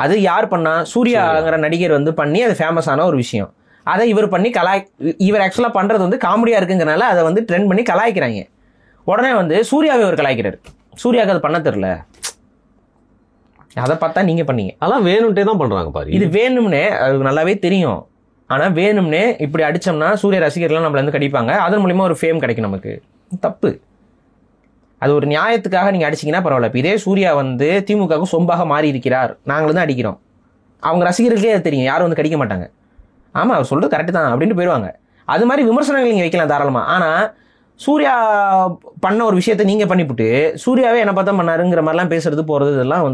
அது யார் பண்ணா? சூர்யாங்கிற நடிகர் பண்ணி அது ஃபேமஸான ஒரு விஷயம். அதை இவர் பண்ணி இவர் ஆக்சுவலாக பண்ணுறது காமெடியாக இருக்குங்கிறனால அதை ட்ரெண்ட் பண்ணி கலாய்க்கிறாங்க. உடனே சூர்யாவை இவர் கலாய்க்கிறார். சூர்யாவுக்கு அது பண்ண தெரில, அதை பார்த்தா நீங்கள் பண்ணீங்க. அதெல்லாம் வேணும்ட்டே தான் பண்ணுறாங்க பாரு. இது வேணும்னே அது நல்லாவே தெரியும். ஆனால் வேணும்னே இப்படி அடித்தோம்னா சூர்யா ரசிகர்லாம் நம்மள கடிப்பாங்க, அதன் மூலிமா ஒரு ஃபேம் கிடைக்கும் நமக்கு. தப்பு. அது ஒரு நியாயத்துக்காக நீங்கள் அடிச்சிங்கன்னா பரவாயில்ல. இப்போ இதே சூர்யா திமுகவுக்கு சொம்பாக மாறி இருக்கிறார், நாங்களும் தான் அடிக்கிறோம், அவங்க ரசிகர்களுக்கே அது தெரியும், யாரும் கடிக்க மாட்டாங்க. ஆமாம், அவர் சொல்கிறது கரெக்டு தான் அப்படின்ட்டு போயிடுவாங்க. அது மாதிரி விமர்சனங்கள் நீங்கள் வைக்கலாம் தாராளமாக. ஆனால் சூர்யா பண்ண ஒரு விஷயத்தை நீங்கள் பண்ணிவிட்டு சூர்யாவே என்ன பார்த்தா பண்ணாருங்கிற மாதிரிலாம் பேசுறது போகிறது இதெல்லாம்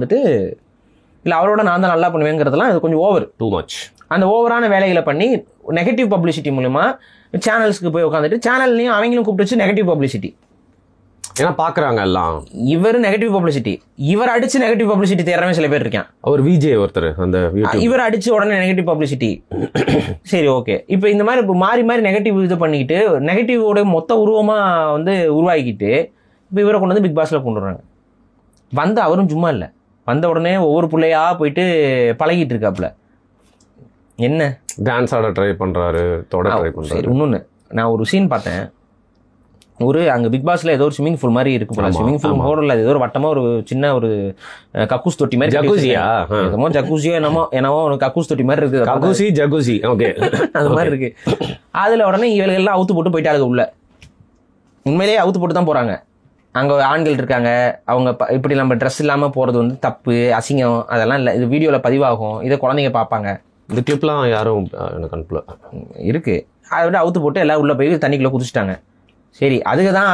இல்லை அவரோட நான் தான் நல்லா பண்ணுவேங்கிறதுலாம் அது கொஞ்சம் ஓவர், டூ மச். அந்த ஓவரான வேலைகளை பண்ணி நெகட்டிவ் பப்ளிசிட்டி மூலிமா சேனல்ஸ்க்கு போய் உட்காந்துட்டு சேனல்லையும் அவங்களும் கூப்பிட்டு வச்சு நெகட்டிவ் பப்ளிசிட்டி. ஏன்னா பார்க்குறாங்க எல்லாம், இவர் நெகட்டிவ் பப்ளிசிட்டி, இவர் அடிச்சு நெகட்டிவ் பப்ளிசிட்டி தேடுறவங்க சில பேர் இருக்கான். அவர் விஜய் ஒருத்தர் அந்த இவர் அடிச்சு உடனே நெகட்டிவ் பப்ளிசிட்டி. சரி, ஓகே. இப்போ இந்த மாதிரி இப்போ மாறி நெகட்டிவ் இது பண்ணிக்கிட்டு நெகட்டிவோட மொத்த உருவமாக உருவாக்கிட்டு இப்போ இவரை கொண்டு பிக் பாஸில் கொண்டு வர்றாங்க. அவரும் சும்மா இல்லை, வந்த உடனே ஒவ்வொரு பிள்ளையா போயிட்டு பழகிட்டு இருக்காப்புல. என்ன டான்ஸ் ஆட ட்ரை பண்ணுறாரு, தொட ட்ரை பண்ணுறாரு. இன்னொன்று நான் ஒரு சீன் பார்த்தேன். அங்கே பிக் பாஸ்ல ஏதோ ஒரு ஸ்விமிங் பூல் மாதிரி இருக்கு போல. ஸ்விமிங் பூல் ஹோட்டல்ல ஏதோ ஒரு வட்டமா ஒரு சின்ன ஒரு கக்கூஸ் தொட்டி மாதிரி, ஜக்கூசியோ என்னமோ ஒரு கக்கூஸ் தொட்டி மாதிரி இருக்கு. ஜகுசி ஓகே, அது மாதிரி இருக்கு. அதுல உடனே இவங்க எல்லாம் அவுத்து போட்டு போயிட்டாங்க உள்ள. உண்மையிலேயே அவுத்து போட்டு தான் போறாங்க. அங்கே ஆண்கள் இருக்காங்க, அவங்க இப்படி நம்ம ட்ரெஸ் இல்லாமல் போகிறது தப்பு, அசிங்கம், அதெல்லாம் இல்லை. இது வீடியோவில் பதிவாகும், இதை குழந்தைங்க பார்ப்பாங்க. இந்த கிளிப்லாம் யாரும் எனக்கு அனுப்பல இருக்கு. அதை விட அவுத்து போட்டு எல்லாம் உள்ளே போய் தண்ணிக்குள்ளே குதிச்சிட்டாங்க. சரி, அதுக்கு தான்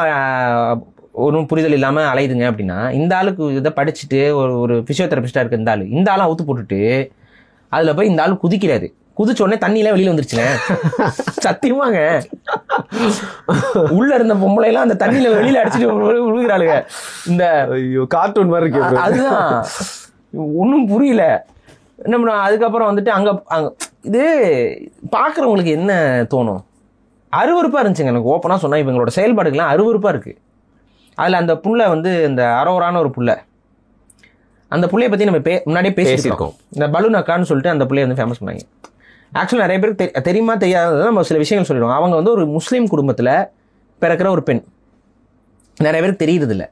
ஒன்றும் புரிதல் இல்லாமல் அலையுதுங்க அப்படின்னா, இந்த ஆளுக்கு இதை படிச்சுட்டு ஒரு ஃபிசியோதெரபிஸ்டாக இருக்குது இந்த ஆளும் அவுத்து போட்டுட்டு அதில் போய் இந்த ஆள் குதிக்கிறாரு. குதிச்ச உடனே தண்ணியெல்லாம் வெளியில் வந்துருச்சுங்க. சத்தியமாங்க, உள்ள இருந்த பொம்பளைலாம் அந்த தண்ணியில வெளியில அடிச்சுட்டு விழுகிறாளுங்க. இந்த கார்ட்டூன் மாதிரி இருக்கு. அதுதான் ஒன்றும் புரியல. என்ன பண்ண அதுக்கப்புறம் அங்க இது பாக்குறவங்களுக்கு என்ன தோணும்? அருவருப்பா இருந்துச்சுங்க. எனக்கு ஓப்பனா சொன்னா இவங்களோட செயல்பாடுகள்லாம் அருவருப்பா இருக்கு. அதுல அந்த புள்ள இந்த அரோரான ஒரு புள்ள, அந்த புள்ளைய பத்தி நம்ம முன்னாடியே பேசியிருக்கோம். இந்த பலூன் அக்கான்னு சொல்லிட்டு அந்த புள்ளைய ஃபேமஸ் பண்ணாங்க. ஆக்சுவலாக நிறைய பேருக்கு தெரியுமா தெரியாதது நம்ம சில விஷயங்கள் சொல்லிடுவோம். அவங்க ஒரு முஸ்லீம் குடும்பத்தில் பிறக்கிற ஒரு பெண், நிறைய பேருக்கு தெரியுறதில்ல.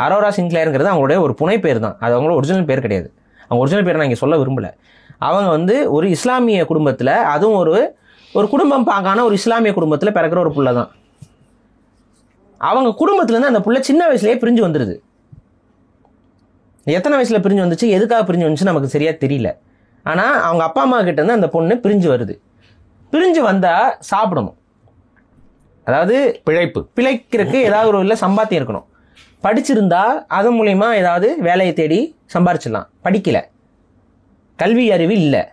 அரோரா சிங்க்லேருங்கிறது அவங்களுடைய ஒரு புனை பேர் தான், அது அவங்களோட ஒரிஜினல் பேர் கிடையாது. அவங்க ஒரிஜினல் பேர் நான் இங்கே சொல்ல விரும்பலை. அவங்க ஒரு இஸ்லாமிய குடும்பத்தில், அதுவும் ஒரு குடும்பம் பார்க்கான ஒரு இஸ்லாமிய குடும்பத்தில் பிறக்கிற ஒரு புள்ள தான். அவங்க குடும்பத்துலேருந்து அந்த புள்ள சின்ன வயசுலேயே பிரிஞ்சு வந்துடுது. எத்தனை வயசில் பிரிஞ்சு வந்துச்சு, எதுக்காக பிரிஞ்சு வந்துச்சு நமக்கு சரியாக தெரியல. ஆனால் அவங்க அப்பா அம்மா கிட்ட இருந்து அந்த பொண்ணு பிரிஞ்சு வருது. பிரிஞ்சு வந்தால் சாப்பிடணும், அதாவது பிழைக்கிறதுக்கு ஏதாவது ஒரு இல்லை சம்பாத்தியம் இருக்கணும். படிச்சிருந்தா அது மூலயமா ஏதாவது வேலையை தேடி சம்பாரிச்சிடலாம். படிக்கலை, கல்வி அறிவு இல்லை,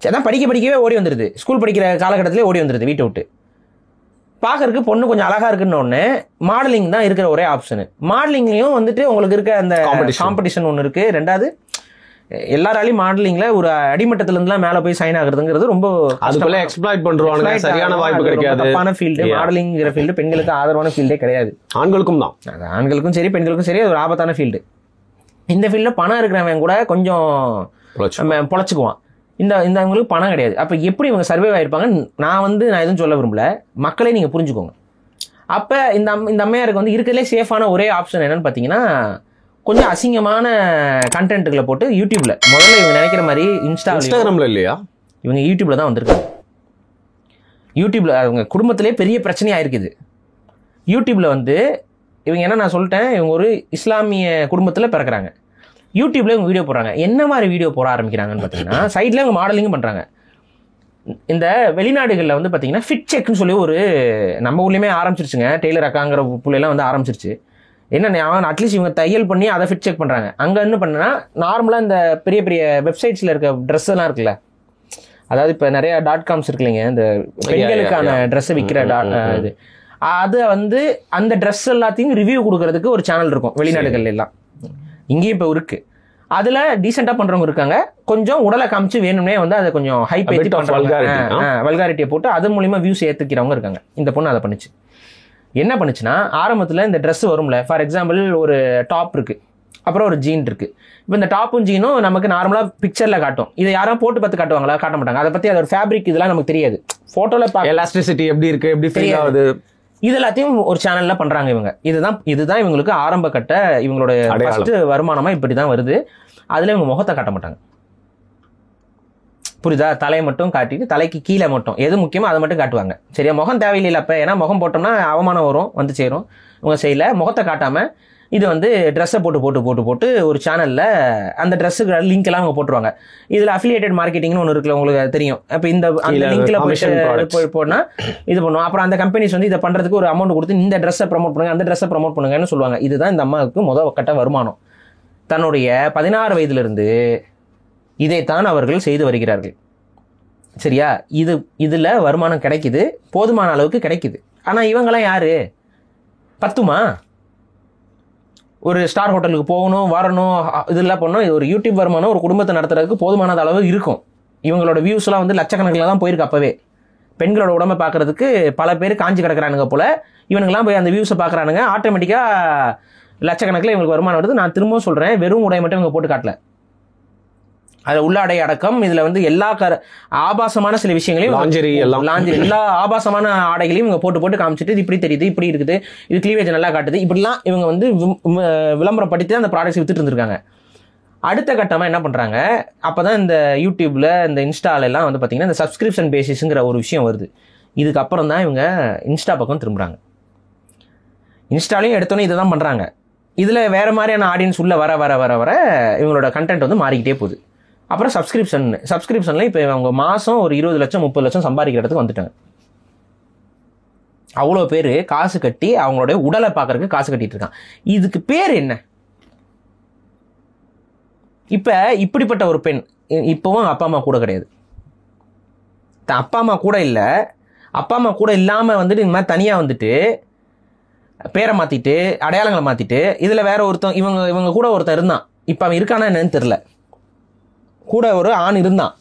அதான் படிக்கவே ஓடி வந்துடுது. ஸ்கூல் படிக்கிற காலகட்டத்திலே ஓடி வந்துடுது வீட்டை விட்டு. பார்க்கறதுக்கு பொண்ணு கொஞ்சம் அழகாக இருக்குன்னு ஒன்று, மாடலிங் தான் இருக்கிற ஒரே ஆப்ஷனு. மாடலிங்லேயும் உங்களுக்கு இருக்க அந்த காம்படிஷன் ஒன்று இருக்குது. ரெண்டாவது, எல்லாராலையும் மாடலிங்கில் ஒரு அடிமட்டத்திலேருந்துலாம் மேலே போய் சைன் ஆகுறதுங்கிறது ரொம்ப அதுக்குள்ளே எக்ஸ்ப்ளாய்ட் பண்ணுறாங்க. சரியான வாய்ப்பு கிடைக்காது. தப்பான ஃபீல்டு மாடலிங்கிற ஃபீல்டு, பெண்களுக்கு ஆதரவான ஃபீல்டே கிடையாது. ஆண்களுக்கும் தான், அது ஆண்களுக்கும் சரி பெண்களுக்கும் சரி, அது ஒரு ஆபத்தான ஃபீல்டு. இந்த ஃபீல்டில் பணம் இருக்கிறவன் கூட கொஞ்சம் பொழைச்சிக்குவான். இவங்களுக்கு பணம் கிடையாது. அப்போ எப்படி இவங்க சர்வே ஆகிருப்பாங்க? நான் எதுவும் சொல்ல விரும்பல, மக்களே நீங்கள் புரிஞ்சுக்கோங்க. அப்போ இந்த அம்மையாருக்கு இருக்கிறதுலே சேஃபான ஒரே ஆப்ஷன் என்னன்னு பார்த்தீங்கன்னா, கொஞ்சம் அசிங்கமான கண்டென்ட்டுகளை போட்டு யூடியூப்ல முதல்ல இவங்க நினைக்கிற மாதிரி இன்ஸ்டாகிராம்ல இல்லையா, இவங்க யூடியூப்ல தான் வந்திருக்காங்க. யூடியூப்ல அவங்க குடும்பத்திலே பெரிய பிரச்சனையா இருக்குது. யூடியூப்ல வந்து இவங்க என்ன நான் சொல்லிட்டேன், இவங்க ஒரு இஸ்லாமிய குடும்பத்தில் பிறக்கிறாங்க. யூடியூப்ல இவங்க வீடியோ போடுறாங்க. என்ன மாதிரி வீடியோ போட ஆரம்பிக்கிறாங்கன்னு பார்த்தீங்கன்னா, சைட்ல இவங்க மாடலிங்கும் பண்றாங்க. இந்த வெளிநாடுகளில் வந்து பார்த்தீங்கன்னா ஃபிட் செக்னு சொல்லி ஒரு நம்ம ஊர்லேயுமே ஆரம்பிச்சிருச்சுங்க. டெய்லர் அக்காங்கிற புள்ளையெல்லாம் வந்து ஆரம்பிச்சிருச்சு. என்ன அட்லீஸ்ட் இவங்க தையல் பண்ணி அதை ஃபிட் செக் பண்ணுறாங்க. அங்கே என்ன பண்ணா நார்மலாக இந்த பெரிய பெரிய வெப்சைட்ஸில் இருக்க ட்ரெஸ் எல்லாம் இருக்குல்ல, அதாவது இப்போ நிறைய .coms இருக்கு இல்லைங்க, இந்த பெண்களுக்கான ட்ரெஸ்ஸை விற்கிற இது, அது வந்து அந்த ட்ரெஸ் எல்லாத்தையும் ரிவ்யூ கொடுக்கறதுக்கு ஒரு சேனல் இருக்கும் வெளிநாடுகள் எல்லாம். இங்கேயும் இப்போ இருக்கு. அதுல டீசெண்டா பண்றவங்க இருக்காங்க, கொஞ்சம் உடலை காமிச்சு வேணும்னே வந்து அதை கொஞ்சம் ஹைப் ஏற்றி வல்காரிட்டியை போட்டு அது மூலியமா வியூஸ் ஏத்துக்கிறவங்க இருக்காங்க. இந்த பொண்ணு அதை பண்ணுச்சு. என்ன பண்ணுச்சுன்னா, ஆரம்பத்துல இந்த ட்ரெஸ் வரும்ல, ஃபார் எக்ஸாம்பிள் ஒரு டாப் இருக்கு, அப்புறம் ஒரு ஜீன் இருக்கு. இப்போ இந்த டாப்பும் ஜீனும் நமக்கு நார்மலா பிக்சர்ல காட்டும். இதை யாரும் போட்டு பார்த்து காட்டுவாங்களா? காட்ட மாட்டாங்க. அதை பத்தி அதோட ஃபேப்ரிக் இதெல்லாம் நமக்கு தெரியாது. போட்டோல எலாஸ்டிசிட்டி எப்படி இருக்கு, எப்படி ஃபீல் ஆகுது, இது எல்லாத்தையும் ஒரு சேனல்ல பண்றாங்க இவங்க. இதுதான் இவங்களுக்கு ஆரம்ப கட்ட இவங்களோட ஃபர்ஸ்ட் வருமானமா இப்படிதான் வருது. அதுல இவங்க முகத்தை காட்ட மாட்டாங்க, புரியுதா? தலையை மட்டும் காட்டிட்டு தலைக்கு கீழே மட்டும் எது முக்கியமோ அதை மட்டும் காட்டுவாங்க. சரியா? முகம் தேவையில்லை அப்ப, ஏன்னா முகம் போட்டோம்னா அவமானம் வரும், வந்து சேரும். இவங்க செய்யல, முகத்தை காட்டாம இது வந்து ட்ரெஸ்ஸை போட்டு ஒரு சேனல்ல அந்த ட்ரெஸ்ஸுக்கு லிங்க் எல்லாம் அவங்க போட்டுருவாங்க. இதுல அஃபிலியேட்டட் மார்க்கெட்டிங்னு ஒன்று இருக்குல்ல, உங்களுக்கு தெரியும். இப்போ இந்த லிங்க்ல போய் போனா இது பண்ணுவோம். அப்புறம் அந்த கம்பெனிஸ் வந்து இதை பண்றதுக்கு ஒரு அமௌண்ட் கொடுத்து இந்த ட்ரெஸ்ஸை ப்ரமோட் பண்ணுங்க, அந்த ட்ரெஸ்ஸை ப்ரமோட் பண்ணுங்கன்னு சொல்லுவாங்க. இதுதான் இந்த அம்மாவுக்கு முதல் கட்ட வருமானம். தன்னுடைய 16 வயதிலிருந்து இதைத்தான் அவர்கள் செய்து வருகிறார்கள். சரியா? இதுல வருமானம் கிடைக்குது, போதுமான அளவுக்கு கிடைக்குது. ஆனா இவங்கெல்லாம் யாரு? பத்துமா? ஒரு ஸ்டார் ஹோட்டலுக்கு போகணும், வரணும், இதெல்லாம் பண்ணணும். ஒரு யூடியூப் வருமானம் ஒரு குடும்பத்தை நடத்துறதுக்கு போதுமான அளவு இருக்கும். இவங்களோட வியூஸ் எல்லாம் வந்து லட்சக்கணக்கில் தான் போயிருக்கு. அப்பவே பெண்களோட உடம்பை பார்க்கறதுக்கு பல பேர் காஞ்சி கிடக்குறானுங்க போல, இவனுங்கெல்லாம் போய் அந்த வியூஸை பார்க்குறானுங்க. ஆட்டோமேட்டிக்கா லட்சக்கணக்கில் இவங்களுக்கு வருமானம் வருது. நான் திரும்பவும் சொல்றேன், வெறும் உடை மட்டும் இவங்க போட்டு காட்டல, அது உள்ளாடை அடக்கம். இதுல வந்து எல்லா ஆபாசமான சில விஷயங்களையும், எல்லா ஆபாசமான ஆடைகளையும் இவங்க போட்டு காமிச்சிட்டு, இது இப்படி தெரியுது, இப்படி இருக்குது, இது கிளீவேஜ் நல்லா காட்டுது, இப்படிலாம் இவங்க வந்து விளம்பரப்படுத்தி அந்த ப்ராடக்ட்ஸ் வித்துட்டு இருந்திருக்காங்க. அடுத்த கட்டமா என்ன பண்றாங்க, அப்பதான் இந்த யூடியூப்ல இந்த இன்ஸ்டால எல்லாம் வந்து பாத்தீங்கன்னா இந்த சப்ஸ்கிரிப்ஷன் பேசிஸ்ங்கிற ஒரு விஷயம் வருது. இதுக்கப்புறம் தான் இவங்க இன்ஸ்டா பக்கம் திரும்புறாங்க. இன்ஸ்டாலையும் எடுத்தோன்னே இதை தான் பண்றாங்க. இதுல வேற மாதிரியான ஆடியன்ஸ் உள்ள வர வர வர வர இவங்களோட கண்டென்ட் வந்து மாறிக்கிட்டே போகுது. அப்புறம் சப்ஸ்கிரிப்ஷன்ல இப்போ அவங்க மாதம் ஒரு 20 லட்சம் 30 லட்சம் சம்பாதிக்கிற இடத்துக்கு வந்துட்டாங்க. அவ்வளோ பேர் காசு கட்டி அவங்களோட உடலை பார்க்கறதுக்கு காசு கட்டிட்டு இருக்காங்க. இதுக்கு பேர் என்ன? இப்போ இப்படிப்பட்ட ஒரு பெண் இப்போவும் அப்பா அம்மா கூட கிடையாது. அப்பா அம்மா கூட இல்லை, அப்பா அம்மா கூட இல்லாமல் வந்துட்டு இந்த மாதிரி தனியாக வந்துட்டு பேரை மாற்றிட்டு அடையாளங்களை மாற்றிட்டு, இதில் வேற ஒருத்தன் இவங்க கூட ஒருத்தன் இருந்தான். இப்போ அவன் இருக்கானா என்னன்னு தெரில. கூட ஒரு ஆண் இருந்தான்,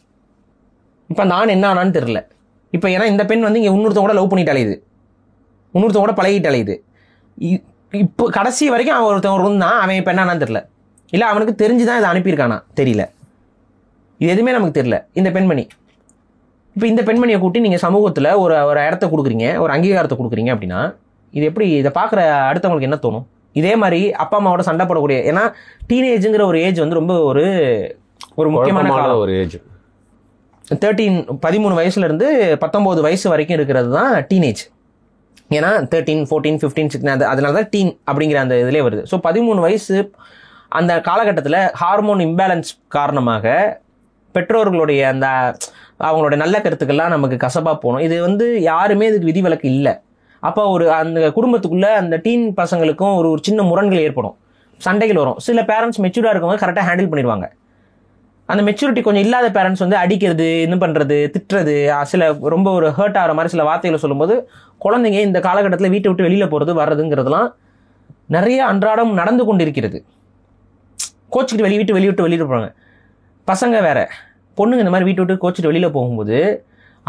இப்போ அந்த ஆண் என்ன ஆனான்னு தெரில. இப்போ ஏன்னா இந்த பெண் வந்து இங்கே இன்னொருத்தவங்க கூட லவ் பண்ணிட்டு அலையுது, இன்னொருத்தவங்க கூட பழகிட்டு அலையுது. இப்போ கடைசி வரைக்கும் அவன் ஒருத்தவங்க இருந்தான், அவன் இப்போ என்னன்னு தெரில. இல்லை அவனுக்கு தெரிஞ்சுதான் இதை அனுப்பியிருக்கானா தெரியல. இது எதுவுமே நமக்கு தெரியல. இந்த பெண்மணி இப்போ இந்த பெண்மணியை கூட்டி நீங்கள் சமூகத்தில் ஒரு இடத்த கொடுக்குறீங்க, ஒரு அங்கீகாரத்தை கொடுக்குறீங்க அப்படின்னா, இது எப்படி இதை பார்க்குற அடுத்தவங்களுக்கு என்ன தோணும்? இதே மாதிரி அப்பா அம்மாவோட சண்டை போடக்கூடிய, ஏன்னா டீனேஜுங்கிற ஒரு ஏஜ் வந்து ரொம்ப ஒரு முக்கியமான ஒரு ஏஜ். 13 வயசுல இருந்து 19 வயசு வரைக்கும் இருக்கிறது தான் டீனேஜ். ஏன்னா 13, 14, 15, 16 அதனால தான் டீன் அப்படிங்கிற அந்த இதுலேயே வருது. ஸோ 13 வயசு அந்த காலகட்டத்தில் ஹார்மோன் இம்பேலன்ஸ் காரணமாக பெற்றோர்களுடைய அந்த அவங்களோட நல்ல கருத்துக்கள்லாம் நமக்கு கசப்பாக போகணும். இது வந்து யாருமே இதுக்கு விதிவிலக்கு இல்லை. அப்போ அந்த குடும்பத்துக்குள்ள அந்த டீன் பசங்களுக்கும் ஒரு சின்ன முரண்கள் ஏற்படும், சண்டைகள் வரும். சில பேரண்ட்ஸ் மெச்சூர்டாக இருக்கவங்க கரெக்டாக ஹேண்டில் பண்ணிடுவாங்க. அந்த மெச்சூரிட்டி கொஞ்சம் இல்லாத பேரண்ட்ஸ் வந்து அடிக்கிறது, இது பண்ணுறது, திட்டுறது, சில ரொம்ப ஒரு ஹர்ட் ஆகிற மாதிரி சில வார்த்தைகளை சொல்லும்போது குழந்தைங்க இந்த காலகட்டத்தில் வீட்டை விட்டு வெளியில் போகிறது வர்றதுங்கிறதுலாம் நிறைய அன்றாடம் நடந்து கொண்டு இருக்கிறது. கோச்சிக்கிட்டு வெளியிட்டு போகிறாங்க பசங்க. வேற பொண்ணுங்க இந்த மாதிரி வீட்டு விட்டு கோச்சிட்டு வெளியில் போகும்போது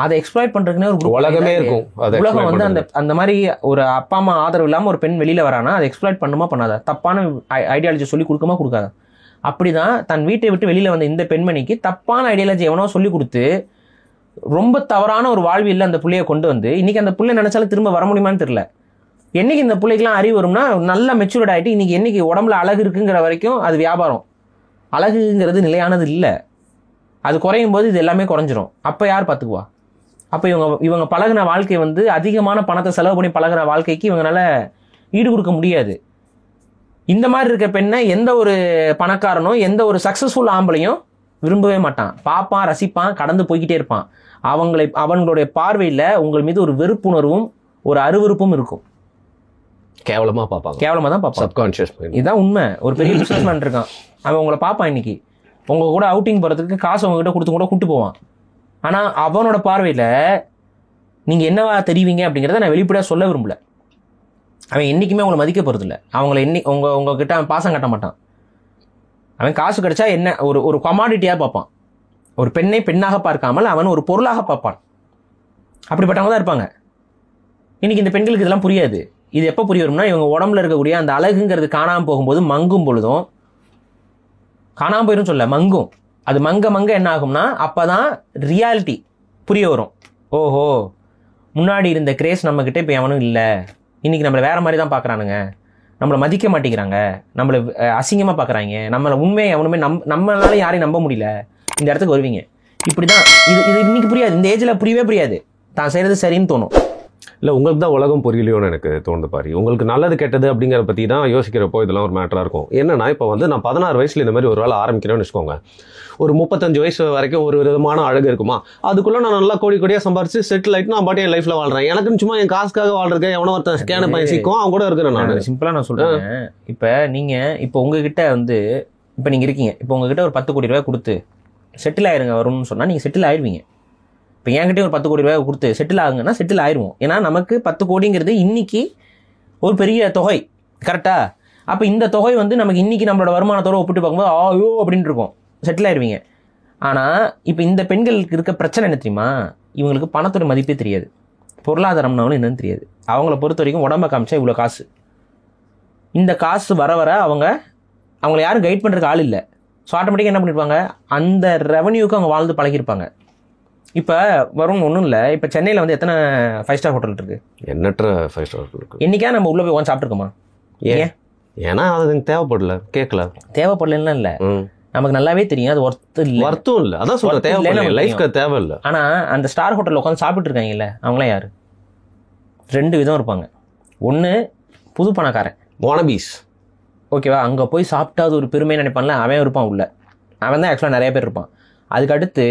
அதை எக்ஸ்ப்ளாய்ட் பண்ணுறதுக்குன்னே ஒரு உலகமே இருக்கும். உலகம் வந்து அந்த மாதிரி ஒரு அப்பா அம்மா ஆதரவு இல்லாமல் ஒரு பெண் வெளியில் வரானா அதை எக்ஸ்ப்ளாய்ட் பண்ணுமா பண்ணாதா? தப்பான ஐடியாலஜி சொல்லி கொடுக்காதா? அப்படிதான் தன் வீட்டை விட்டு வெளியில் வந்த இந்த பெண்மணிக்கு தப்பான ஐடியாலஜி எவனோ சொல்லி கொடுத்து ரொம்ப தவறான ஒரு வாழ்வியல்ல அந்த புள்ளைய கொண்டு வந்து இன்னைக்கு அந்த புள்ளை நினைச்சாலும் திரும்ப வர முடியுமான்னு தெரியல. என்னைக்கு இந்த பிள்ளைக்கெல்லாம் அறிவு வரும்னா நல்லா மெச்சூர்ட் ஆகிட்டு இன்னைக்கு என்னைக்கு உடம்புல அழகு இருக்குங்கிற வரைக்கும் அது வியாபாரம். அழகுங்கிறது நிலையானது இல்லை. அது குறையும் போது இது எல்லாமே குறைஞ்சிரும். அப்போ யார் பார்த்துக்குவா? அப்போ இவங்க பழகின வாழ்க்கை வந்து அதிகமான பணத்தை செலவு பண்ணி பழகின வாழ்க்கைக்கு இவங்களால ஈடு கொடுக்க முடியாது. இந்த மாதிரி இருக்க பெண்ணை எந்த ஒரு பணக்காரனோ எந்த ஒரு சக்ஸஸ்ஃபுல் ஆம்பளையும் விரும்பவே மாட்டான். பார்ப்பான், ரசிப்பான், கடந்து போய்கிட்டே இருப்பான். அவங்களுடைய பார்வையில் உங்கள் மீது ஒரு வெறுப்புணர்வும் ஒரு அருவருப்பும் இருக்கும். கேவலமா பார்ப்பாங்க. கேவலமாக தான் பார்ப்பான். சப்கான்ஷியஸ். இதுதான் உண்மை. ஒரு பெரிய பிஸ்னஸ்மேன் இருக்கான், அவன் உங்களை பார்ப்பான், இன்னைக்கு உங்கள் கூட அவுட்டிங் போகிறதுக்கு காசு உங்ககிட்ட கொடுத்து கூட கூப்பிட்டு போவான். ஆனால் அவனோட பார்வையில் நீங்கள் என்னவா தெரிவிங்க அப்படிங்கிறத நான் வெளிப்படையாக சொல்ல விரும்பல. அவன் என்றைக்குமே உங்களை மதிக்க போகிறதில்ல. அவங்கள உங்ககிட்ட அவன் பாசம் கட்ட மாட்டான். அவன் காசு கிடைச்சா என்ன ஒரு கமாடிட்டியாக பார்ப்பான். ஒரு பெண்ணை பெண்ணாக பார்க்காமல் அவன் ஒரு பொருளாக பார்ப்பான். அப்படிப்பட்டவங்க தான் இருப்பாங்க. இன்னைக்கு இந்த பெண்களுக்கு இதெல்லாம் புரியாது. இது எப்போ புரிய வரும்னா இவங்க உடம்புல இருக்கக்கூடிய அந்த அழகுங்கிறது காணாமல் போகும்போது, மங்கும் பொழுதும், காணாமல் போயிடும் சொல்ல, மங்கும். அது மங்க என்ன ஆகும்னா அப்போ தான் ரியாலிட்டி புரிய வரும். ஓஹோ, முன்னாடி இருந்த கிரேஸ் நம்மக்கிட்ட இப்போ எவனும் இல்லை, இன்றைக்கி நம்மளை வேறு மாதிரி தான் பார்க்குறானுங்க, நம்மளை மதிக்க மாட்டேங்கிறாங்க, நம்மளை அசிங்கமாக பார்க்குறாங்க, நம்மளை உண்மையை எவனுமே நம்மளால யாரையும் நம்ப முடியல, இந்த இடத்துக்கு வருவீங்க. இப்படி தான் இது இன்னைக்கு புரியாது. இந்த ஏஜில் புரியவே புரியாது. தான் செய்கிறது சரின்னு தோணும். இல்லை, உங்களுக்கு தான் உலகம் புரியலையோன்னு எனக்கு தோணுது பாரு. உங்களுக்கு நல்லது கெட்டது அப்படிங்கிற பற்றி தான் யோசிக்கிறப்போ இதெல்லாம் ஒரு மேட்டராக இருக்கும். என்னன்னா, இப்போ வந்து நான் 16 வயசில் இந்த மாதிரி ஒரு வேலை ஆரம்பிக்கிறேன்னு வச்சுக்கோங்க. ஒரு 35 வயசு வரைக்கும் ஒரு விதமான அழகு இருக்குமா, அதுக்குள்ளே நான் நல்லா கோடியாக சம்பாரிச்சு செட்டில் ஆகிட்டு நான் பாட்டி என் லைஃப்பில் வாழ்கிறேன். எனக்குன்னு சும்மா என் காசுக்காக வாழ்றேன். எவனோ ஒருத்தன் ஸ்கேனை பயசிக்கும், அவன் கூட இருக்கிறேன். நான் சிம்பிளாக நான் சொல்கிறேன். இப்போ நீங்கள் இப்போ உங்ககிட்ட வந்து இப்போ நீங்கள் இருக்கீங்க, இப்போ உங்ககிட்ட ஒரு 10 கோடி ரூபாய் கொடுத்து செட்டில் ஆயிருங்க வரும்னு சொன்னால் நீங்கள் செட்டில் ஆயிடுவீங்க. இப்போ என்கிட்ட ஒரு 10 கோடி ரூபாய் கொடுத்து செட்டில் ஆகுங்கன்னா செட்டில் ஆயிடுவோம். ஏன்னா நமக்கு 10 கோடிங்கிறது இன்னைக்கு ஒரு பெரிய தொகை, கரெக்டாக? அப்போ இந்த தொகை வந்து நமக்கு இன்னைக்கு நம்மளோட வருமானத்தோடு ஒப்பிட்டு பார்க்கும்போது ஆயோ அப்படின்னு இருக்கும், செட்டில் ஆயிடுவீங்க. ஆனால் இப்போ இந்த பெண்களுக்கு இருக்க பிரச்சனை என்ன தெரியுமா? இவங்களுக்கு பணத்தோட மதிப்பே தெரியாது, பொருளாதாரம்னாலும் என்னன்னு தெரியாது. அவங்கள பொறுத்த வரைக்கும் உடம்பை காமிச்சா இவ்வளோ காசு, இந்த காசு வர வர அவங்கள யாரும் கைட் பண்ணுறதுக்கு ஆள் இல்லை. ஸோ ஆட்டோமேட்டிக்காக என்ன பண்ணியிருப்பாங்க, அந்த ரெவன்யூக்கு அவங்க வாழ்ந்து பழகிருப்பாங்க. இப்போ வரும் ஒன்றும் இல்லை. இப்போ சென்னையில் வந்து எத்தனை 5 ஸ்டார் ஹோட்டல் இருக்குது? எண்ணற்ற 5 ஸ்டார் ஹோட்டல் இருக்குது. என்றைக்கா நம்ம உள்ளே போய் உட்காந்து சாப்பிட்ருக்கோமா? ஏன்னா அது எனக்கு தேவைப்படல, கேட்கல. தேவைப்படலன்னா இல்லை, நமக்கு நல்லாவே தெரியும் அது ஒர்த்தும் இல்லை. அதான் சொல்கிறேன், தேவைப்படல, லைஃப்க்கு தேவை இல்லை. ஆனால் அந்த ஸ்டார் ஹோட்டலில் உட்காந்து சாப்பிட்டு இருக்காங்கல்ல, அவங்களாம் யார்? 2 விதம் இருப்பாங்க. ஒன்று புது பணக்காரன், வானபீஸ், ஓகேவா? அங்கே போய் சாப்பிட்டா அது ஒரு பெருமை நினைப்பான்ல, அவன் இருப்பான் உள்ள. அவன் தான் ஆக்சுவலாக நிறைய பேர் இருப்பான். அதுக்கு அடுத்து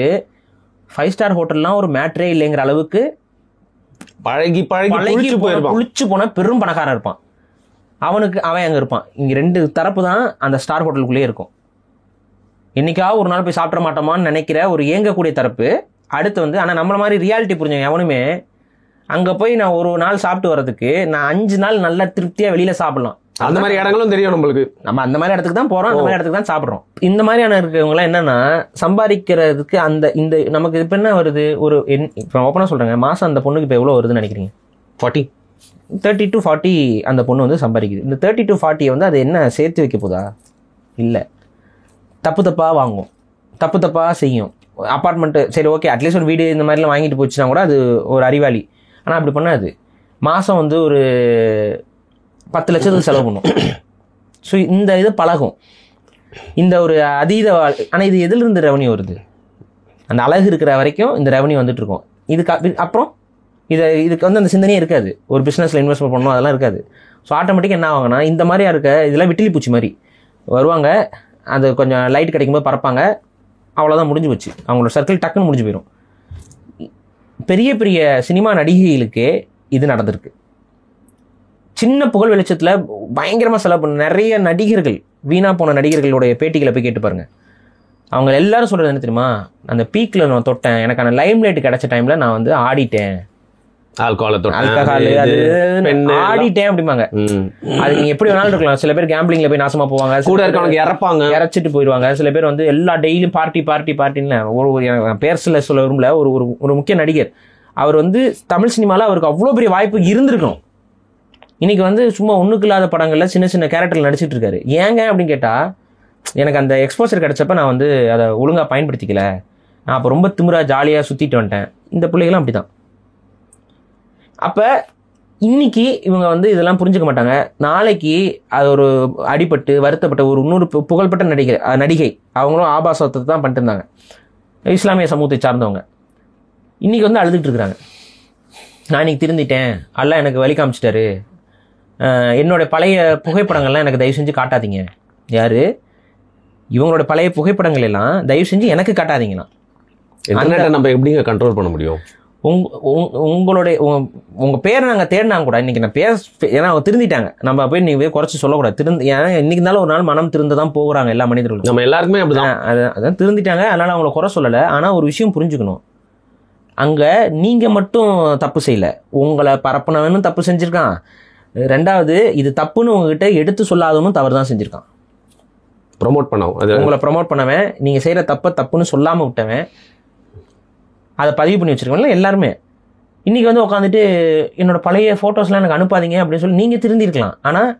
5 ஸ்டார் ஹோட்டல்லாம் ஒரு மேட்ரே இல்லைங்கிற அளவுக்கு பழகி குளிச்சு போன பெரும் பணக்காரன் இருப்பான். அவன் அங்கே இருப்பான். இங்கே 2 தரப்பு தான் அந்த ஸ்டார் ஹோட்டலுக்குள்ளேயே இருக்கும். என்னைக்காவது ஒரு நாள் போய் சாப்பிட மாட்டோமான்னு நினைக்கிற ஒரு இயங்கக்கூடிய தரப்பு. அடுத்து வந்து ஆனால் நம்மள மாதிரி ரியாலிட்டி புரிஞ்சவங்க எவனுமே அங்கே போய் நான் ஒரு நாள் சாப்பிட்டு வர்றதுக்கு நான் 5 நாள் நல்லா திருப்தியாக வெளியில் சாப்பிடலாம். அந்த மாதிரி இடங்களும் தெரியும் நம்மளுக்கு. நம்ம அந்த மாதிரி இடத்துக்கு தான் போகிறோம், அந்த மாதிரி இடத்துக்கு தான் சாப்பிட்றோம். இந்த மாதிரியான இருக்கிறவங்களாம் என்னன்னா சம்பாதிக்கிறதுக்கு இந்த நமக்கு இப்போ என்ன வருது, ஒரு இப்போ ஓப்பனாக சொல்கிறேங்க, மாதம் அந்த பொண்ணுக்கு இப்போ எவ்வளோ வருதுன்னு நினைக்கிறீங்க? 30 to 40 அந்த பொண்ணு வந்து சம்பாதிக்குது. இந்த 30 to 40 வந்து அது என்ன சேர்த்து வைக்க போதா? இல்லை, தப்பாக வாங்கும், தப்பாக செய்யும். அப்பார்ட்மெண்ட்டு சரி ஓகே, அட்லீஸ்ட் ஒரு வீடு இந்த மாதிரிலாம் வாங்கிட்டு போச்சுன்னா கூட அது ஒரு அறிவாளி. ஆனால் அப்படி பண்ணாது. மாதம் வந்து ஒரு 10 லட்சத்துக்கு செலவு பண்ணும். ஸோ இந்த இது பழகும், இந்த ஒரு அதீத. ஆனால் இது எதிலிருந்து ரெவன்யூ வருது? அந்த அழகு இருக்கிற வரைக்கும் இந்த ரெவன்யூ வந்துட்டு இருக்கும். அப்புறம் இதுக்கு வந்து அந்த சிந்தனையே இருக்காது. ஒரு பிஸ்னஸில் இன்வெஸ்ட்மெண்ட் பண்ணணும் அதெல்லாம் இருக்காது. ஸோ ஆட்டோமேட்டிக்காக என்ன ஆகுங்கன்னா இந்த மாதிரியா இருக்க இதெல்லாம் விட்டிலி பூச்சி மாதிரி வருவாங்க. அது கொஞ்சம் லைட் கிடைக்கும்போது பறப்பாங்க, அவ்வளோதான், முடிஞ்சு போச்சு. அவங்களோட சர்க்கிள் டக்குன்னு முடிஞ்சு போயிடும். பெரிய பெரிய சினிமா நடிகைகளுக்கே இது நடந்திருக்கு. சின்ன புகழ் வெளிச்சத்தில் பயங்கரமாக செலவு பண்ண நிறைய நடிகர்கள், வீணாக போன நடிகர்களுடைய பேட்டிகளை போய் கேட்டு பாருங்கள். அவங்க எல்லாரும் சொல்கிறது என்ன தெரியுமா? அந்த பீக்கில் நான் தொட்டேன், எனக்கான லைம் லைட் கிடைச்ச டைமில் நான் வந்து ஆடிட்டேன், ஆடிட்டேன் அப்படிம்பாங்க. அது நீங்க எப்படி வேணாலும் இருக்கலாம். சில பேர் கேம்பிளிங்ல போய் நாசமா போவாங்க, கூட இருக்கவங்க இறச்சிட்டு போயிடுவாங்க. சில பேர் வந்து எல்லா டெய்லியும் பார்ட்டின்னு ஒரு பேர்ஸ்ல சொல்ல விரும்பல, ஒரு முக்கிய நடிகர் அவர் வந்து தமிழ் சினிமால அவருக்கு அவ்வளோ பெரிய வாய்ப்பு இருந்திருக்கணும். இன்னைக்கு வந்து சும்மா ஒண்ணுக்கு இல்லாத படங்கள்ல சின்ன சின்ன கேரக்டர்ல நடிச்சிட்டு இருக்காரு. ஏங்க அப்படின்னு கேட்டா, எனக்கு அந்த எக்ஸ்போசர் கிடைச்சப்ப நான் வந்து அதை ஒழுங்கா பயன்படுத்திக்கல, நான் அப்போ ரொம்ப திமிரா ஜாலியா சுத்திட்டு வந்துட்டேன். இந்த பிள்ளைகளும் அப்படிதான். அப்போ இன்னைக்கு இவங்க வந்து இதெல்லாம் புரிஞ்சுக்க மாட்டாங்க. நாளைக்கு அது ஒரு அடிபட்டு வருத்தப்பட்ட ஒரு இன்னொரு புகழ்பெற்ற நடிகை அவங்களும் ஆபாசத்தை தான் பண்ணிட்டு இருந்தாங்க, இஸ்லாமிய சமூகத்தை சார்ந்தவங்க. இன்னைக்கு வந்து அழுதுட்டு இருக்கிறாங்க, நான் இன்னைக்கு திருந்திட்டேன், அல்லாஹ் எனக்கு வழி காமிச்சிட்டாரு, என்னோட பழைய புகைப்படங்கள்லாம் எனக்கு தயவு செஞ்சு காட்டாதீங்க. யாரு? இவங்களோட பழைய புகைப்படங்கள் எல்லாம் தயவு செஞ்சு எனக்கு காட்டாதீங்கண்ணா. நம்ம எப்படிங்க கண்ட்ரோல் பண்ண முடியும்? உங்களுடைய உங்க பேரை நாங்கள் தேடினாங்க கூட இன்னைக்கு நான் ஏன்னா அவங்க திருந்திட்டாங்க, நம்ம போய் நீங்க குறைச்சி சொல்லக்கூடாது. ஏன்னா இன்னைக்கு இருந்தாலும் ஒரு நாள் மனம் திருந்த தான் போகிறாங்க எல்லா மனிதர்களும். நம்ம எல்லாருக்குமே அப்படிதான். அதான் திருந்திட்டாங்க, அதனால அவங்கள குறை சொல்லலை. ஆனால் ஒரு விஷயம் புரிஞ்சுக்கணும், அங்கே நீங்கள் மட்டும் தப்பு செய்யலை, உங்களை பரப்புனவனும் தப்பு செஞ்சுருக்கான். ரெண்டாவது, இது தப்புன்னு உங்ககிட்ட எடுத்து சொல்லாதவனும் தவறு தான் செஞ்சுருக்கான். ப்ரொமோட் பண்ணவும், உங்களை ப்ரொமோட் பண்ணவன், நீங்கள் செய்கிற தப்புன்னு சொல்லாமல் விட்டவன், அதை பதிவு பண்ணி வச்சுருக்கோம்ல எல்லாருமே. இன்றைக்கி வந்து உட்காந்துட்டு என்னோடய பழைய ஃபோட்டோஸ்லாம் எனக்கு அனுப்பாதீங்க அப்படின்னு சொல்லி நீங்கள் திருந்திருக்கலாம். ஆனால்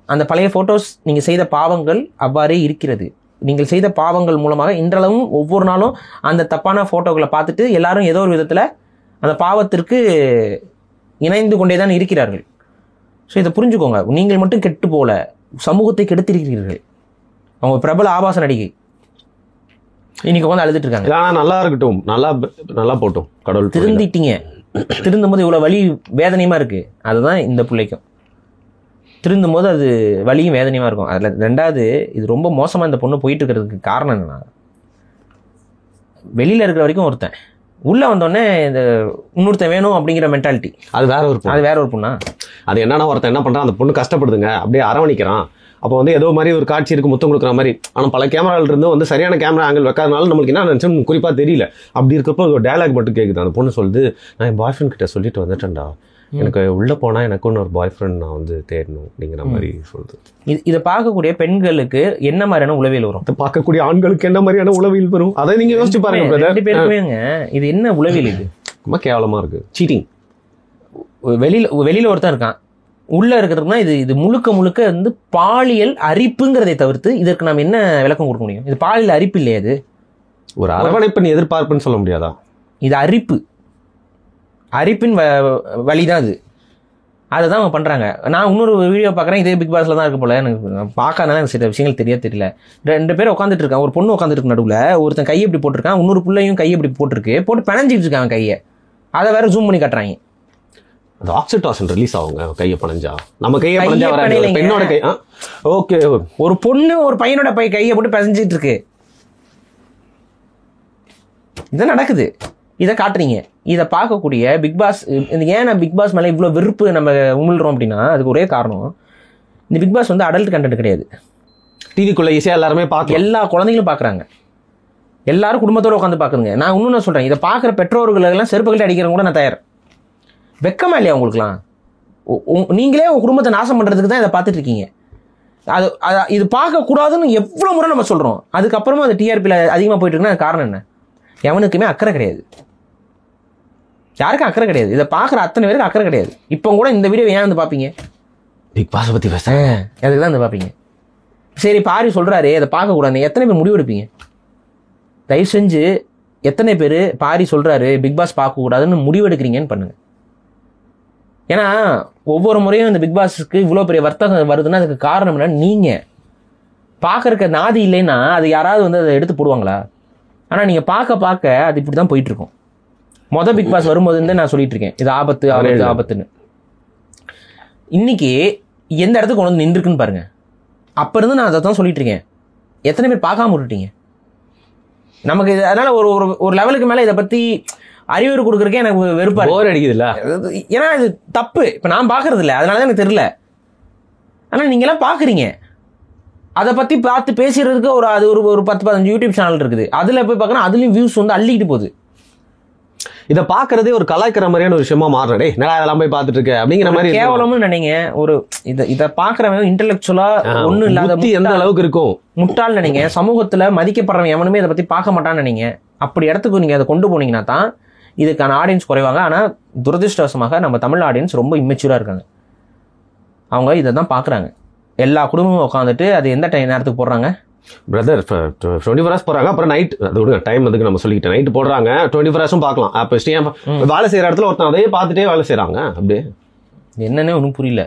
அந்த பழைய ஃபோட்டோஸ் நீங்கள் செய்த பாவங்கள் அவ்வாறே இருக்கிறது. நீங்கள் செய்த பாவங்கள் மூலமாக இன்றளவும் ஒவ்வொரு நாளும் அந்த தப்பான ஃபோட்டோக்களை பார்த்துட்டு எல்லாரும் ஏதோ ஒரு விதத்தில் அந்த பாவத்திற்கு இணைந்து கொண்டே தான் இருக்கிறார்கள். ஸோ இதை புரிஞ்சுக்கோங்க, நீங்கள் மட்டும் கெட்டு போல, சமூகத்தை கெடுத்திருக்கிறீர்கள். அவங்க பிரபல ஆபாச நடிகை இன்னைக்கு வந்து அழுதுட்டு இருக்காங்க. நல்லா இருக்கட்டும், நல்லா போட்டும், கடவுள் திருந்திட்டீங்க. திருந்தும் போது இவ்வளோ வலி வேதனையுமா இருக்கு, அதுதான் இந்த பிள்ளைக்கும். திருந்தும் போது அது வலியும் வேதனையுமா இருக்கும். அதில் ரெண்டாவது, இது ரொம்ப மோசமாக இந்த பொண்ணு போயிட்டு இருக்கிறதுக்கு காரணம் என்னன்னா, வெளியில் இருக்கிற வரைக்கும் ஒருத்தன், உள்ளே வந்தோடனே இந்த இன்னொருத்தன் வேணும் அப்படிங்கிற மென்டாலிட்டி. அது வேற ஒரு பொண்ணா? அது என்னன்னா, ஒருத்தன் என்ன பண்ணுறான், அந்த பொண்ணு கஷ்டப்படுதுங்க, அப்படியே அரவணிக்கிறான். அப்போ வந்து ஏதோ மாதிரி ஒரு காட்சி இருக்கு, முத்தம் கொடுக்குற மாதிரி. ஆனால் பல கேமராவில் இருந்து வந்து சரியான கேமரா ஆங்கிள் வைக்காதனால நம்மளுக்கு என்ன நினச்சோம் குறிப்பாக தெரியல. அப்படி இருக்கப்போ ஒரு டயலாக் மட்டும் கேட்குது. அந்த பொண்ணு சொல்லுது, நான் என் பாய் ஃப்ரெண்ட் கிட்ட சொல்லிட்டு வந்துட்டேன்டா, எனக்கு உள்ளே போனால் எனக்கு ஒன்று ஒரு பாய் ஃப்ரெண்ட் நான் வந்து தேடணும் அப்படிங்கிற மாதிரி சொல்லுது. இதை பார்க்கக்கூடிய பெண்களுக்கு என்ன மாதிரியான உளவியல் வரும்? இதை பார்க்கக்கூடிய ஆண்களுக்கு என்ன மாதிரியான உளவியல் வரும்? அதை நீங்கள் யோசிச்சு பாருங்க. ரெண்டு பேருக்குமேங்க இது என்ன உளவியல்? இது ரொம்ப கேவலமாக இருக்குது. சீட்டிங். வெளியில் ஒருத்தன் இருக்கான், உள்ள இருக்கிறதுனா இது முழுக்க வந்து பாலியல் அரிப்புங்கிறதை தவிர்த்து இதற்கு நாம் என்ன விளக்கம் கொடுக்க முடியும்? இது பாலியல் அரிப்பு இல்லையா? இது ஒரு அரவணைப்பின் எதிர்பார்ப்புன்னு சொல்ல முடியாதா? இது அரிப்பின் வழிதான் அது. அதுதான் அவங்க பண்றாங்க. நான் இன்னொரு வீடியோ பார்க்குறேன், இதே பிக் பாஸ்ல தான் இருக்கு போல. எனக்கு பார்க்காதனால எனக்கு சில விஷயங்கள் தெரியல. ரெண்டு பேரும் உட்காந்துட்டு இருக்கான், ஒரு பொண்ணு உட்காந்துட்டு இருக்கு நடுவில், ஒருத்தன் கையை இப்படி போட்டிருக்கான், இன்னொரு பிள்ளையும் கையை இப்படி போட்டு பிணைஞ்சிட்டு இருக்காங்க கையை. அதை வேற ஜூம் பண்ணி காட்டுறாங்க. அது ஆக்சிடோசின் ரிலீஸ் ஆகுங்க கையை பணஞ்சா. நம்ம கையை பணஞ்சா வராது, பெண்ணோட கை. ஓகே, ஒரு பொண்ணு ஒரு பையனோட கையை போட்டு பிணைஞ்சிட்டு இருக்கு. இது நடக்குது, இதை காட்டுறீங்க. இதை பார்க்கக்கூடிய பிக் பாஸ், ஏன் பிக் பாஸ் மேலே இவ்வளோ வெறுப்பு நம்ம உமிழ்றோம் அப்படின்னா அதுக்கு ஒரே காரணம், இந்த பிக் பாஸ் வந்து அடல்ட் கண்டென்ட் கிடையாது. டிவிக்குள்ள ஈஸியாக எல்லாருமே பார்க்க, எல்லா குழந்தைங்களும் பார்க்குறாங்க, எல்லாரும் குடும்பத்தோடு உட்காந்து பார்க்குறங்க. நான் இன்னொன்று சொல்கிறேன், இதை பார்க்குற பெற்றோர்களெல்லாம் செருப்புக்கிட்ட அடிக்கிறவங்க கூட நான் தயார். வெக்கமா இல்லையா உங்களுக்குலாம்? நீங்களே உங்கள் குடும்பத்தை நாசம் பண்ணுறதுக்கு தான் இதை பார்த்துட்டு இருக்கீங்க. இது பார்க்கக்கூடாதுன்னு எவ்வளோ முறை நம்ம சொல்கிறோம். அதுக்கப்புறமா அது டிஆர்பியில் அதிகமாக போயிட்டு இருக்குன்னா அது காரணம் என்ன? எவனுக்குமே அக்கறை கிடையாது, யாருக்கும் அக்கறை கிடையாது. இதை பார்க்குற அத்தனை பேருக்கு அக்கறை கிடையாது. இப்போ கூட இந்த வீடியோ ஏன் வந்து பார்ப்பீங்க? பிக் பாஸை பற்றி பேச அதுக்கு தான் வந்து பார்ப்பீங்க. சரி, பாரி சொல்கிறாரு அதை பார்க்கக்கூடாது, எத்தனை பேர் முடிவு எடுப்பீங்க? தயவு செஞ்சு எத்தனை பேர் பாரி சொல்கிறாரு பிக் பாஸ் பார்க்கக்கூடாதுன்னு முடிவு எடுக்கிறீங்கன்னு பண்ணுங்க. ஏன்னா ஒவ்வொரு முறையும் இந்த பிக் பாஸுக்கு இவ்வளோ பெரிய வர்த்தகம் வருதுன்னா அதுக்கு காரணம் என்ன? நீங்கள் பார்க்கறக்க நாதி இல்லைன்னா அது யாராவது வந்து அதை எடுத்து போடுவாங்களா? ஆனால் நீங்கள் பார்க்க அது இப்படி தான் போயிட்டுருக்கும். பிக் பாஸ் வரும்போது நான் சொல்லிட்டு இருக்கேன், இது ஆபத்துன்னு. இன்னைக்கு எந்த இடத்துக்கு கொண்டு வந்து நின்றுருக்குன்னு பாருங்க. அப்போ இருந்து நான் அதை தான் சொல்லிட்டு இருக்கேன். எத்தனை பேர் பார்க்காம விட்டுட்டீங்க? நமக்கு இது அதனால ஒரு லெவலுக்கு மேலே இதை பற்றி அறிவுரை கொடுக்குறக்கே எனக்கு வெறுப்பா போர் அடிக்குது இல்ல. ஏன்னா இது தப்பு. இப்போ நான் பார்க்கறது இல்லை, அதனால தான் எனக்கு தெரியல. ஆனால் நீங்களாம் பார்க்குறீங்க, அதை பற்றி பார்த்து பேசுறதுக்கு அது ஒரு 10-15 யூடியூப் சேனல் இருக்குது. அதில் போய் பார்க்கணும், அதுலேயும் வியூஸ் வந்து அள்ளிக்கிட்டு போகுது. இதை பார்க்கறதே ஒரு கலாய்க்கிற மாதிரியான ஒரு விஷயமா மாறுறே. நான் அதெல்லாம் போய் பார்த்துட்டு இருக்கேன் அப்படிங்கிற மாதிரி கேவலம்னு நினைங்க. இதை பார்க்குறவன் இன்டெலெக்சுவலா ஒன்றும் இல்லாத எந்த அளவுக்கு இருக்கும் முட்டாள் நினைங்க. சமூகத்தில் மதிக்கப்படுறவன் எவனுமே இதை பற்றி பார்க்க மாட்டான்னு நினைங்க. அப்படி இடத்துக்கு நீங்கள் அதை கொண்டு போனீங்கன்னா தான் இதுக்கான ஆடியன்ஸ் குறைவாங்க. ஆனால் துரதிருஷ்டவசமாக நம்ம தமிழ் ஆடியன்ஸ் ரொம்ப இம்மெச்சூராக இருக்காங்க. அவங்க இதை தான் பார்க்குறாங்க. எல்லா குடும்பமும் உட்காந்துட்டு அது எந்த நேரத்துக்கு போடுறாங்க? பிரதர் 24 hours போடுறாங்க. அப்புறம் நைட் அது விடுங்க, டைம் அதுக்கு நம்ம சொல்லிக்கிட்டேன். நைட்டு போடுறாங்க, 24 hours பார்க்கலாம். அப்போ வேலை செய்கிற இடத்துல ஒருத்தன் அதையே பார்த்துட்டே வேலை செய்கிறாங்க. அப்படியே என்னன்னே ஒன்றும் புரியல.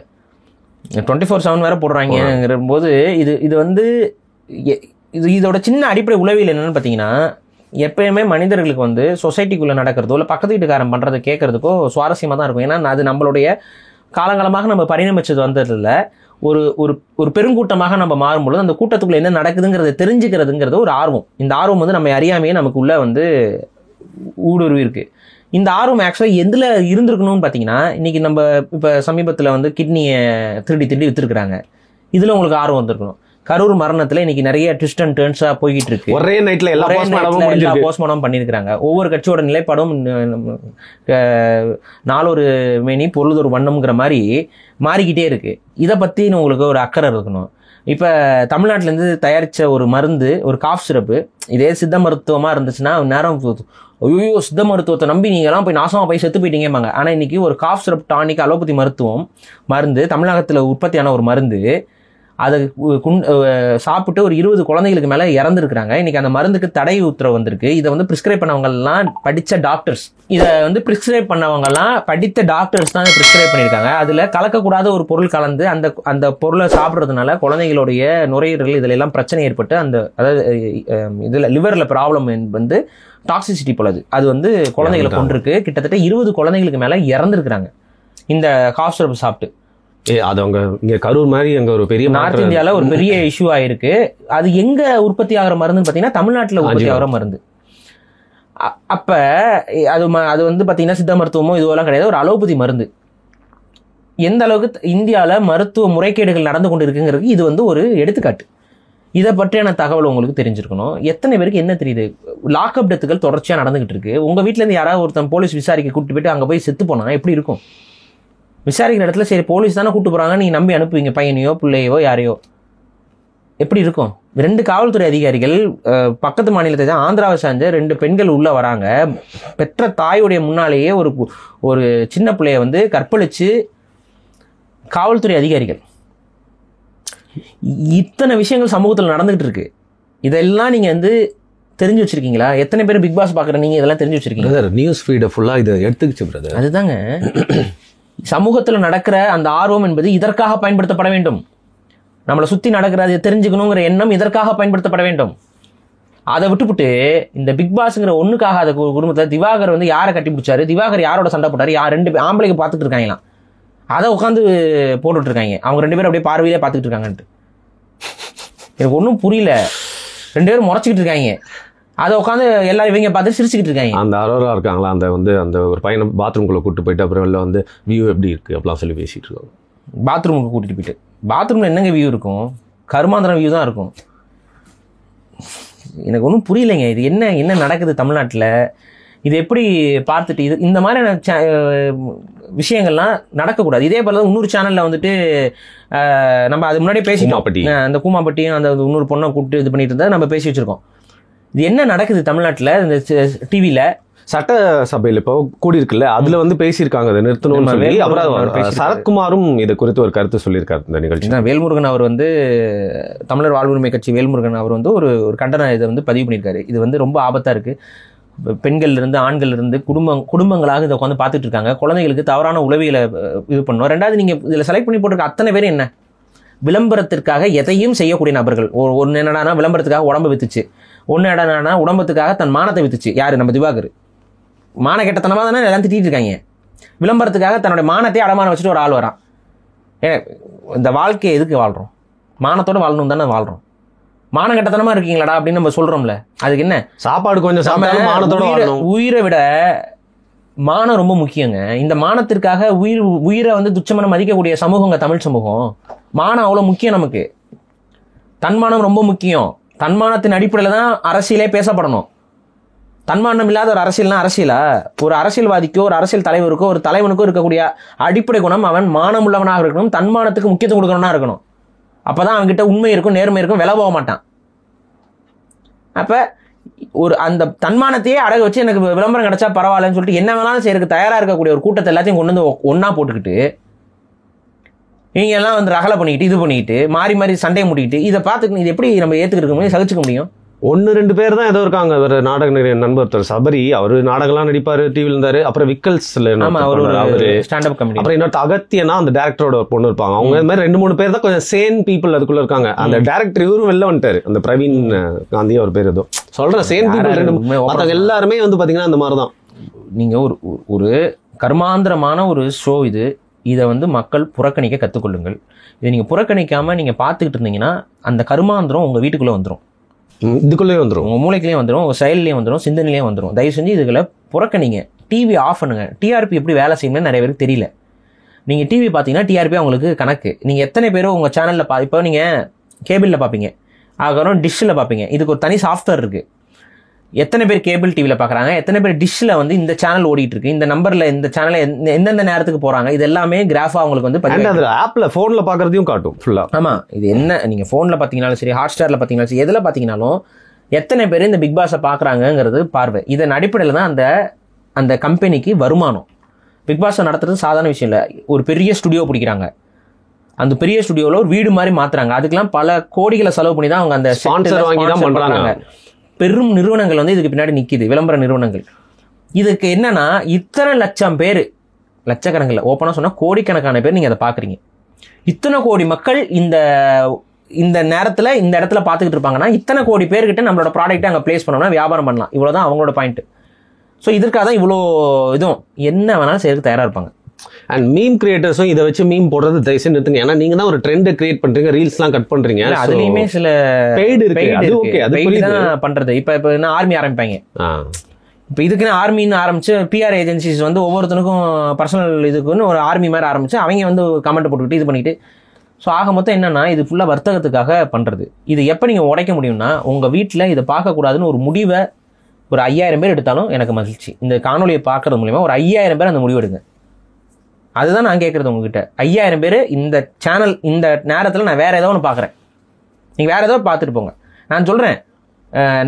24/7 வேற போடுறாங்கிற போது இது வந்து இதோட சின்ன அடிப்படை உளவியல் என்னன்னு பார்த்தீங்கன்னா, எப்பயுமே மனிதர்களுக்கு வந்து சொசைட்டிக்குள்ளே நடக்கிறதோ இல்லை பக்கத்து வீட்டுக்காரன் பண்ணுறதை கேட்கறதுக்கோ சுவாரஸ்யமாக தான் இருக்கும். ஏன்னா அது நம்மளுடைய காலங்காலமாக நம்ம பரிணமிச்சது வந்ததில்ல. ஒரு ஒரு ஒரு பெருங்கூட்டமாக நம்ம மாறும்பொழுது அந்த கூட்டத்துக்குள்ள என்ன நடக்குதுங்கிறத தெரிஞ்சுக்கிறதுங்கிறது ஒரு ஆர்வம். இந்த ஆர்வம் வந்து நம்ம அறியாமையே நமக்குள்ள வந்து ஊடுருவி இருக்கு. இந்த ஆர்வம் ஆக்சுவலாக எதில் இருந்திருக்கணும்னு பார்த்தீங்கன்னா, இன்னைக்கு நம்ம இப்போ சமீபத்தில் வந்து கிட்னியை திருடி வித்துருக்குறாங்க. இதில் உங்களுக்கு ஆர்வம் வந்திருக்கணும். கரூர் மரணத்தில் இன்னைக்கு நிறைய ட்விஸ்ட் அண்ட் டர்ன்ஸாக போய்கிட்டு இருக்கு. ஒரே நைட்ல எல்லா போஸ்ட்மார்ட்டம் பண்ணியிருக்கிறாங்க. ஒவ்வொரு கட்சியோட நிலைப்பாடும் நாளொரு மேனி பொருளொரு வண்ணம்ங்கிற மாதிரி மாறிக்கிட்டே இருக்கு. இதை பற்றி உங்களுக்கு ஒரு அக்கறை இருக்கணும். இப்போ தமிழ்நாட்டிலேருந்து தயாரித்த ஒரு மருந்து, ஒரு காஃப் சிரப்பு, இதே சித்த மருத்துவமாக இருந்துச்சுன்னா நேரம் ஐயோ சித்த மருத்துவத்தை நம்பி நீங்கள்லாம் போய் நாசமாக போய் செத்து போயிட்டீங்கம்பாங்க. ஆனால் இன்றைக்கி ஒரு காஃப் சிரப் டானிக் அலோபதி மருந்து தமிழகத்தில் உற்பத்தியான ஒரு மருந்து, அதை சாப்பிட்டு ஒரு 20 குழந்தைகளுக்கு மேலே இறந்துருக்குறாங்க. இன்றைக்கி அந்த மருந்துக்கு தடை உத்தரவு வந்திருக்கு. இதை வந்து ப்ரிஸ்கிரைப் பண்ணவங்கலாம் படித்த டாக்டர்ஸ், இதை வந்து ப்ரிஸ்கிரைப் பண்ணவங்கலாம் படித்த டாக்டர்ஸ் தான் ப்ரிஸ்கிரைப் பண்ணியிருக்காங்க. அதில் கலக்கக்கூடாத ஒரு பொருள் கலந்து அந்த பொருளை சாப்பிட்றதுனால குழந்தைகளுடைய நுரையீரல் இதில் எல்லாம் பிரச்சனை ஏற்பட்டு அதாவது இதில் லிவரில் ப்ராப்ளம் வந்து டாக்ஸிசிட்டி போலது அது வந்து குழந்தைகளை கொண்டிருக்கு. கிட்டத்தட்ட 20 குழந்தைகளுக்கு மேலே இறந்துருக்குறாங்க இந்த காஃப் சிரப் சாப்பிட்டு. அது அவங்க இங்க கரூர் மாதிரி அங்க ஒரு பெரிய நார்த் இந்தியாவில் ஒரு பெரிய இஷ்யூ ஆயிருக்கு. அது எங்க உற்பத்தி ஆகிற மருந்துன்னு பார்த்தீங்கன்னா தமிழ்நாட்டில் உற்பத்தி ஆகிற மருந்து. அப்ப அது வந்து பார்த்தீங்கன்னா சித்த மருத்துவமோ இதுவெல்லாம் கிடையாது, ஒரு அலோபதி மருந்து. எந்த அளவுக்கு இந்தியாவில் மருத்துவ முறைகேடுகள் நடந்து கொண்டு இருக்குங்கிறது இது வந்து ஒரு எடுத்துக்காட்டு. இதை பற்றியான தகவல் உங்களுக்கு தெரிஞ்சிருக்கணும். எத்தனை பேருக்கு என்ன தெரியுது? லாக்அப் டெத்துகள் தொடர்ச்சியாக நடந்துகிட்டு இருக்கு. உங்க வீட்டில இருந்து யாராவது ஒருத்தன் போலீஸ் விசாரிக்க கூப்பிட்டு போயிட்டு அங்கே போய் செத்து போனா எப்படி இருக்கும்? விசாரிக்கிற இடத்துல சரி போலீஸ் தானே கூப்பிட்டு போறாங்க, நீங்க நம்பி அனுப்புவீங்க பையனையோ பிள்ளையோ யாரையோ, எப்படி இருக்கும்? 2 காவல்துறை அதிகாரிகள் பக்கத்து மாநிலத்தை தான் ஆந்திராவை சார்ந்த 2 பெண்கள் உள்ள வராங்க. பெற்ற தாயுடைய முன்னாலேயே ஒரு சின்ன பிள்ளைய வந்து கற்பழிச்சு காவல்துறை அதிகாரிகள். இத்தனை விஷயங்கள் சமூகத்தில் நடந்துகிட்டு இருக்கு. இதெல்லாம் நீங்க வந்து தெரிஞ்சு வச்சிருக்கீங்களா? எத்தனை பேர் பிக் பாஸ் பாக்குற நீங்க இதெல்லாம் தெரிஞ்சு வச்சிருக்கீங்க? நியூஸ் ஃபீட் ஃபுல்லா இதை எடுத்துக்கிச்சு பிரதர். அதுதாங்க சமூகத்தில் நடக்கிற அந்த ஆர்வம் என்பது இதற்காக பயன்படுத்தப்பட வேண்டும். நம்மளை சுற்றி நடக்கிறது தெரிஞ்சுக்கணுங்கிற எண்ணம் இதற்காக பயன்படுத்தப்பட வேண்டும். அதை விட்டுவிட்டு இந்த பிக் பாஸ்ங்கிற ஒன்றுக்காக அதை குடும்பத்தில் திவாகர் வந்து யாரை கட்டி பிடிச்சாரு, திவாகர் யாரோட சண்டை போட்டாரு, 2 ஆம்பளைக்கு பார்த்துட்டு இருக்காங்களாம், அதை உட்காந்து போட்டுட்டு இருக்காங்க. அவங்க 2 பேரும் அப்படியே பார்வையிலே பார்த்துட்டு இருக்காங்கன்ட்டு எனக்கு ஒன்றும் புரியல. 2 பேரும் முறைச்சிக்கிட்டு இருக்காங்க, அதை உட்காந்து எல்லாரும் இவங்க பார்த்து சிரிச்சுக்கிட்டு இருக்காங்க. அந்த அரோரா இருக்காங்களா, அந்த ஒரு பையனை பாத்ரூம்குள்ளே கூப்பிட்டு போயிட்டு அப்புறம் வெளில வந்து வியூ எப்படி இருக்கு அப்படிலாம் சொல்லி பேசிட்டு இருக்காங்க. பாத்ரூமுக்கு கூட்டிட்டு போயிட்டு பாத்ரூம்ல என்னங்க வியூ இருக்கும்? கருமாந்திரம் வியூ தான் இருக்கும். எனக்கு ஒன்றும் புரியலைங்க. இது என்ன நடக்குது தமிழ்நாட்டில்? இது எப்படி பார்த்துட்டு இந்த மாதிரியான விஷயங்கள்லாம் நடக்கக்கூடாது. இதே போல இன்னொரு சேனலில் வந்துட்டு நம்ம அது முன்னாடியே பேசிட்டோம். அந்த கூமாப்பட்டியும் அந்த இன்னொரு பொண்ணை கூப்பிட்டு இது பண்ணிட்டு இருந்தால் நம்ம பேசி வச்சிருக்கோம். இது என்ன நடக்குது தமிழ்நாட்டில்? இந்த டிவியில் சட்டசபையில் இப்போ கூடியிருக்குல்ல, அதுல வந்து பேசியிருக்காங்க அதை நிறுத்தணும்னு சொல்லி. அப்புறம் சரத்குமாரும் இதை குறித்து ஒரு கருத்து சொல்லியிருக்காரு இந்த நிகழ்ச்சி. வேல்முருகன் அவர் வந்து தமிழர் வாழ்வுரிமை கட்சி வேல்முருகன் அவர் வந்து ஒரு கண்டன இதை வந்து பதிவு பண்ணியிருக்காரு. இது வந்து ரொம்ப ஆபத்தாக இருக்கு. பெண்கள் இருந்து ஆண்கள் இருந்து குடும்பங்களாக இதை உட்காந்து பார்த்துட்டு இருக்காங்க. குழந்தைகளுக்கு தவறான உளவியலை இது பண்ணுவோம். 2வது நீங்க இதில் செலக்ட் பண்ணி போட்டிருக்க அத்தனை பேர் என்ன விளம்பரத்திற்காக எதையும் செய்யக்கூடிய நபர்கள். ஒன்று என்னன்னா விளம்பரத்துக்காக உடம்பு வித்துச்சு, ஒன்று என்னன்னா உடம்பத்துக்காக தன் மானத்தை வித்துச்சு. யாரு? நம்ம திவாகர். மான கெட்டத்தனமாக தானே எல்லாம் திட்டிட்டு இருக்காங்க. விளம்பரத்துக்காக தன்னுடைய மானத்தை அடமான வச்சுட்டு ஒரு ஆள் வரான். இந்த வாழ்க்கையை எதுக்கு வாழ்றோம்? மானத்தோடு வாழணும் தானே வாழ்றோம். மானம் கெட்டத்தனமா இருக்கீங்களாடா அப்படின்னு நம்ம சொல்றோம்ல, அதுக்கு என்ன? சாப்பாடு கொஞ்சம் சாப்பிட்டாலும் மானத்தோட வாழணும். உயிரை விட மானம் ரொம்ப முக்கியங்க. இந்த மானத்திற்காக உயிரை வந்து துச்சமான மதிக்கக்கூடிய சமூகங்க தமிழ் சமூகம். மானம் அவ்வளோ முக்கியம் நமக்கு. தன்மானம் ரொம்ப முக்கியம். தன்மானத்தின் அடிப்படையில் தான் அரசியலே பேசப்படணும். தன்மானம் இல்லாத ஒரு அரசியல்னா அரசியலா? ஒரு அரசியல்வாதிக்கோ ஒரு அரசியல் தலைவருக்கோ ஒரு தலைவனுக்கோ இருக்கக்கூடிய அடிப்படை குணம் அவன் மானம் உள்ளவனாக இருக்கணும், தன்மானத்துக்கு முக்கியத்துவம் கொடுக்கணும்னா இருக்கணும். அப்பதான் அவன்கிட்ட உண்மை இருக்கும், நேர்மை இருக்கும், விலை போக மாட்டான். அப்ப ஒரு அந்த தன்மானத்தையே அடகு வச்சு எனக்கு விளம்பரம் கிடைச்சா பரவாயில்லன்னு சொல்லிட்டு என்ன வேணாலும் செய்யறதுக்கு தயாரா இருக்கக்கூடிய ஒரு கூட்டத்தை எல்லாத்தையும் கொண்டு வந்து ஒன்னா போட்டுக்கிட்டு நீங்க எல்லாம் வந்து ரகலை பண்ணிக்கிட்டு இது பண்ணிக்கிட்டு மாறி மாறி சண்டையை முடிக்கிட்டு இதை பார்த்துட்டு இது எப்படி நம்ம ஏத்துக்கிட்டு முடியும், சகிச்சுக்க முடியும்? ஒன்னு ரெண்டு பேர் தான் ஏதோ இருக்காங்க. ஒரு நாடக நண்பர் ஒருத்தர் சபரி, அவரு நாடகம்லாம் நடிப்பாரு, டிவில இருந்தாரு. அப்புறம் விக்கல்ஸ்ல அவரு ஸ்டாண்டப் காமெடி. அப்புறம் இன்னொரு அகத்தியனா அந்த டேரக்டரோட ஒரு பொண்ணு இருப்பாங்க. அவங்க இந்த மாதிரி 2-3 பேர் தான் கொஞ்சம் சேன் பீப்புள் அதுக்குள்ள இருக்காங்க. அந்த டேரக்டர் இவரும் வெளில வந்துட்டாரு, அந்த பிரவீன் காந்தி அவர் பேர் ஏதோ சொல்றேன். சேன் பீப்புள் எல்லாருமே வந்து பாத்தீங்கன்னா அந்த மாதிரிதான். நீங்க ஒரு கர்மாந்திரமான ஒரு ஷோ இது. இதை வந்து மக்கள் புறக்கணிக்க கற்றுக்கொள்ளுங்கள். இதை நீங்கள் புறக்கணிக்காமல் நீங்கள் பார்த்துக்கிட்டு இருந்தீங்கன்னா அந்த கர்மாந்திரம் உங்கள் வீட்டுக்குள்ளே வந்துடும், இதுக்குள்ளேயே வந்துடும், உங்கள் மூளைக்குள்ளேயும் வந்துடும், உங்கள் செயல்லையும் வந்துடும், சிந்தனையிலையும் வந்துடும். தயவு செஞ்சு இதுகளை புறக்கணிங்க. டிவி ஆஃப் பண்ணுங்க. டிஆர்பி எப்படி வேலை செய்யணும்னு நிறைய பேருக்கு தெரியல. நீங்கள் டிவி பார்த்தீங்கன்னா டிஆர்பி அவங்களுக்கு கணக்கு. நீங்கள் எத்தனை பேரும் உங்கள் சேனலில் இப்போ நீங்கள் கேபிளில் பார்ப்பீங்க, அதுக்கப்புறம் டிஷ்ஷில் பார்ப்பீங்க. இதுக்கு ஒரு தனி சாஃப்ட்வேர் இருக்குது. எத்தனை பேர் கேபிள் டிவியில் பார்க்குறாங்க, எத்தனை பேர் டிஷ்ஷில் வந்து இந்த சேனல் ஓடிட்டு இருக்கு, இந்த நம்பரில் இந்த சேனலை எந்தெந்த நேரத்துக்கு போகிறாங்க, இது எல்லாமே கிராஃபாக அவங்களுக்கு வந்து ஆப்பில் ஃபோனில் பார்க்குறதையும் காட்டும் ஃபுல்லாக. ஆமாம், இது என்ன நீங்கள் ஃபோனில் பார்த்தீங்கன்னாலும் சரி, ஹாட் ஸ்டாரில் பார்த்தீங்கன்னாலும் சரி, எதில் பார்த்தீங்கன்னாலும் எத்தனை பேர் இந்த பிக் பாஸை பார்க்குறாங்கங்கிறது பார்வை. இதன் அடிப்படையில் தான் அந்த கம்பெனிக்கு வருமானம். பிக் பாஸை நடத்துறது சாதாரண விஷயம் இல்லை. ஒரு பெரிய ஸ்டுடியோ பிடிக்கிறாங்க, அந்த பெரிய ஸ்டுடியோவில் ஒரு வீடு மாதிரி மாற்றுறாங்க. அதுக்கெல்லாம் பல கோடிகளை செலவு பண்ணி தான் அவங்க அந்த ஸ்பான்சர் வாங்கி தான் பண்ணுறாங்க. பெரும் நிறுவனங்கள் வந்து இதுக்கு பின்னாடி நிற்கிது, விளம்பர நிறுவனங்கள். இதுக்கு என்னன்னா இத்தனை லட்சம் பேர், லட்சக்கணக்கில் ஓப்பனாக சொன்னால் கோடிக்கணக்கான பேர் நீங்கள் அதை பார்க்குறீங்க. இத்தனை கோடி மக்கள் இந்த நேரத்தில் இந்த இடத்துல பார்த்துக்கிட்டு இருப்பாங்கன்னா இத்தனை கோடி பேர்கிட்ட நம்மளோட ப்ராடக்ட்டை அங்கே பிளேஸ் பண்ணோம்னா வியாபாரம் பண்ணலாம். இவ்வளோதான் அவங்களோட பாயிண்ட். ஸோ இதற்காக தான் இவ்வளோ இதுவும் என்ன வேணாலும் செய்யறதுக்கு தயாராக இருப்பாங்க. அண்ட் மீம் கிரியேட்டர்ஸும் இதை வச்சு மீம் போடுறது தயவுசெய்து நிறுத்துங்க. ஏன்னா நீங்க தான் ஒரு ட்ரெண்ட் கிரியேட் பண்றீங்க, ரீல்ஸ்லாம் கட் பண்றீங்க. அதுலயுமே சில பெய்டு இருக்கு, அது ஓகே, அது தான் பண்றது. இப்போ என்ன ஆர்மி ஆரம்பிப்பாங்க. இப்போ இதுக்குன்னு ஆர்மின்னு ஆரம்பிச்சு பிஆர் ஏஜென்சிஸ் வந்து ஒவ்வொருத்தனுக்கும் பர்சனல் இதுக்குன்னு ஒரு ஆர்மி மாதிரி ஆரம்பிச்சு அவங்க வந்து கமெண்ட் போட்டுக்கிட்டு இது பண்ணிட்டு. ஸோ ஆக மொத்தம் என்னன்னா இது ஃபுல்லாக வர்த்தகத்துக்காக பண்ணுறது. இது எப்போ நீங்கள் உடைக்க முடியும்னா உங்கள் வீட்டில் இதை பார்க்கக்கூடாதுன்னு ஒரு முடிவை ஒரு 5000 பேர் எடுத்தாலும் எனக்கு மகிழ்ச்சி. இந்த காணொலியை பார்க்கறது மூலிமா ஒரு 5000 பேர் அந்த முடிவு எடுங்க. அதுதான் நான் கேட்குறது உங்ககிட்ட. 5000 பேர் இந்த சேனல் இந்த நேரத்தில் நான் வேறு ஏதோ ஒன்று பார்க்குறேன், நீங்கள் வேறு ஏதோ பார்த்துட்டு போங்க. நான் சொல்கிறேன்,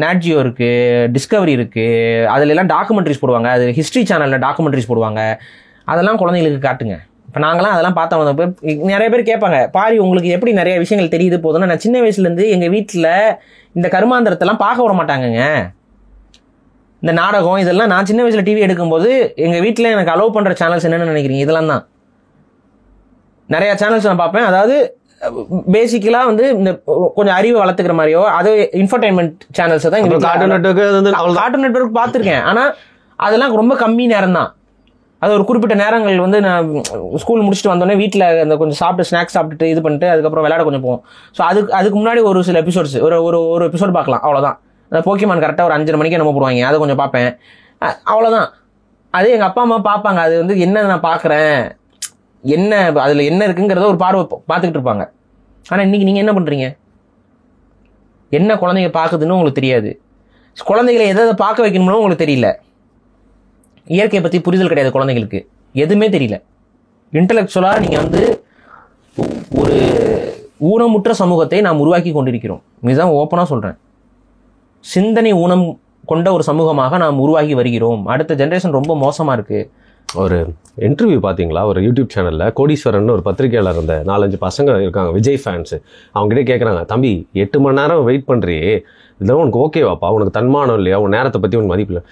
நாட்ஜியோ இருக்குது, டிஸ்கவரி இருக்குது, அதிலெல்லாம் டாக்குமெண்ட்ரிஸ் போடுவாங்க. அது ஹிஸ்ட்ரி சேனலில் டாக்குமெண்ட்ரிஸ் போடுவாங்க. அதெல்லாம் குழந்தைங்களுக்கு காட்டுங்க. இப்போ நாங்களாம் அதெல்லாம் பார்த்தோம். நிறைய பேர் கேட்பாங்க, பாரி உங்களுக்கு எப்படி நிறைய விஷயங்கள் தெரியுது போதுன்னா, நான் சின்ன வயசுலேருந்து எங்கள் வீட்டில் இந்த கருமாந்திரத்தெல்லாம் பார்க்க விட மாட்டாங்கங்க. இந்த நாடகம் இதெல்லாம் நான் சின்ன வயசில் டிவி எடுக்கும்போது எங்கள் வீட்டில் எனக்கு அலோவ் பண்ணுற சேனல்ஸ் என்னென்னு நினைக்கிறீங்க? இதெல்லாம் தான் நிறையா சேனல்ஸ் நான் பார்ப்பேன். அதாவது பேசிக்கலாக வந்து இந்த கொஞ்சம் அறிவை வளர்த்துக்கிற மாதிரியோ அது இன்ஃபர்டைன்மெண்ட் சேனல்ஸை தான் கார்ட்டூன் நெட்வொர்க் பார்த்துருக்கேன். ஆனால் அதெல்லாம் ரொம்ப கம்மி நேரம் தான். அது ஒரு குறிப்பிட்ட நேரங்கள் வந்து நான் ஸ்கூல் முடிச்சுட்டு வந்தோடனே வீட்டில் அந்த கொஞ்சம் சாப்பிட்டு ஸ்நாக்ஸ் சாப்பிட்டுட்டு இது பண்ணிட்டு அதுக்கப்புறம் விளையாட கொஞ்சம் போவோம். ஸோ அதுக்கு முன்னாடி ஒரு சில எபிசோட்ஸ் ஒரு எபிசோட் பார்க்கலாம், அவ்வளோதான். போக்கிமான் கரெக்டாக ஒரு 5:30 மணிக்கு நம்ம போடுவாங்க, அதை கொஞ்சம் பார்ப்பேன், அவ்வளோதான். அது எங்கள் அப்பா அம்மா பார்ப்பாங்க. அது வந்து என்ன நான் பார்க்குறேன், என்ன அதில் என்ன இருக்குங்கிறத ஒரு பார்வை பார்த்துக்கிட்டு இருப்பாங்க. ஆனால் இன்றைக்கி நீங்கள் என்ன பண்ணுறீங்க? என்ன குழந்தைங்க பார்க்குதுன்னு உங்களுக்கு தெரியாது. குழந்தைகளை எதை பார்க்க வைக்கணும்னு உங்களுக்கு தெரியல. இயற்கையை பற்றி புரிதல் கிடையாது குழந்தைங்களுக்கு, எதுவுமே தெரியல. இன்டலெக்சுவலாக நீங்கள் வந்து ஒரு ஊனமுற்ற சமூகத்தை நாம் உருவாக்கி கொண்டிருக்கிறோம். இதுதான் ஓப்பனாக சொல்கிறேன். சிந்தனை ஊனம் கொண்ட ஒரு சமூகமாக நாம் உருவாகி வருகிறோம். அடுத்த ஜென்ரேஷன் ரொம்ப மோசமாக இருக்குது. ஒரு இன்டர்வியூ பார்த்தீங்களா, ஒரு யூடியூப் சேனலில் கோடீஸ்வரன் ஒரு பத்திரிகையாளர் இருந்த 4-5 பசங்க இருக்காங்க, விஜய் ஃபேன்ஸு. அவங்ககிட்ட கேட்குறாங்க, தம்பி 8 மணி நேரம் வெயிட் பண்ணுறியே, இதெல்லாம் உனக்கு ஓகேவாப்பா, உனக்கு தன்மானம் இல்லையா, உன் நேரத்தை பற்றி உனக்கு மதிப்பு இல்லை?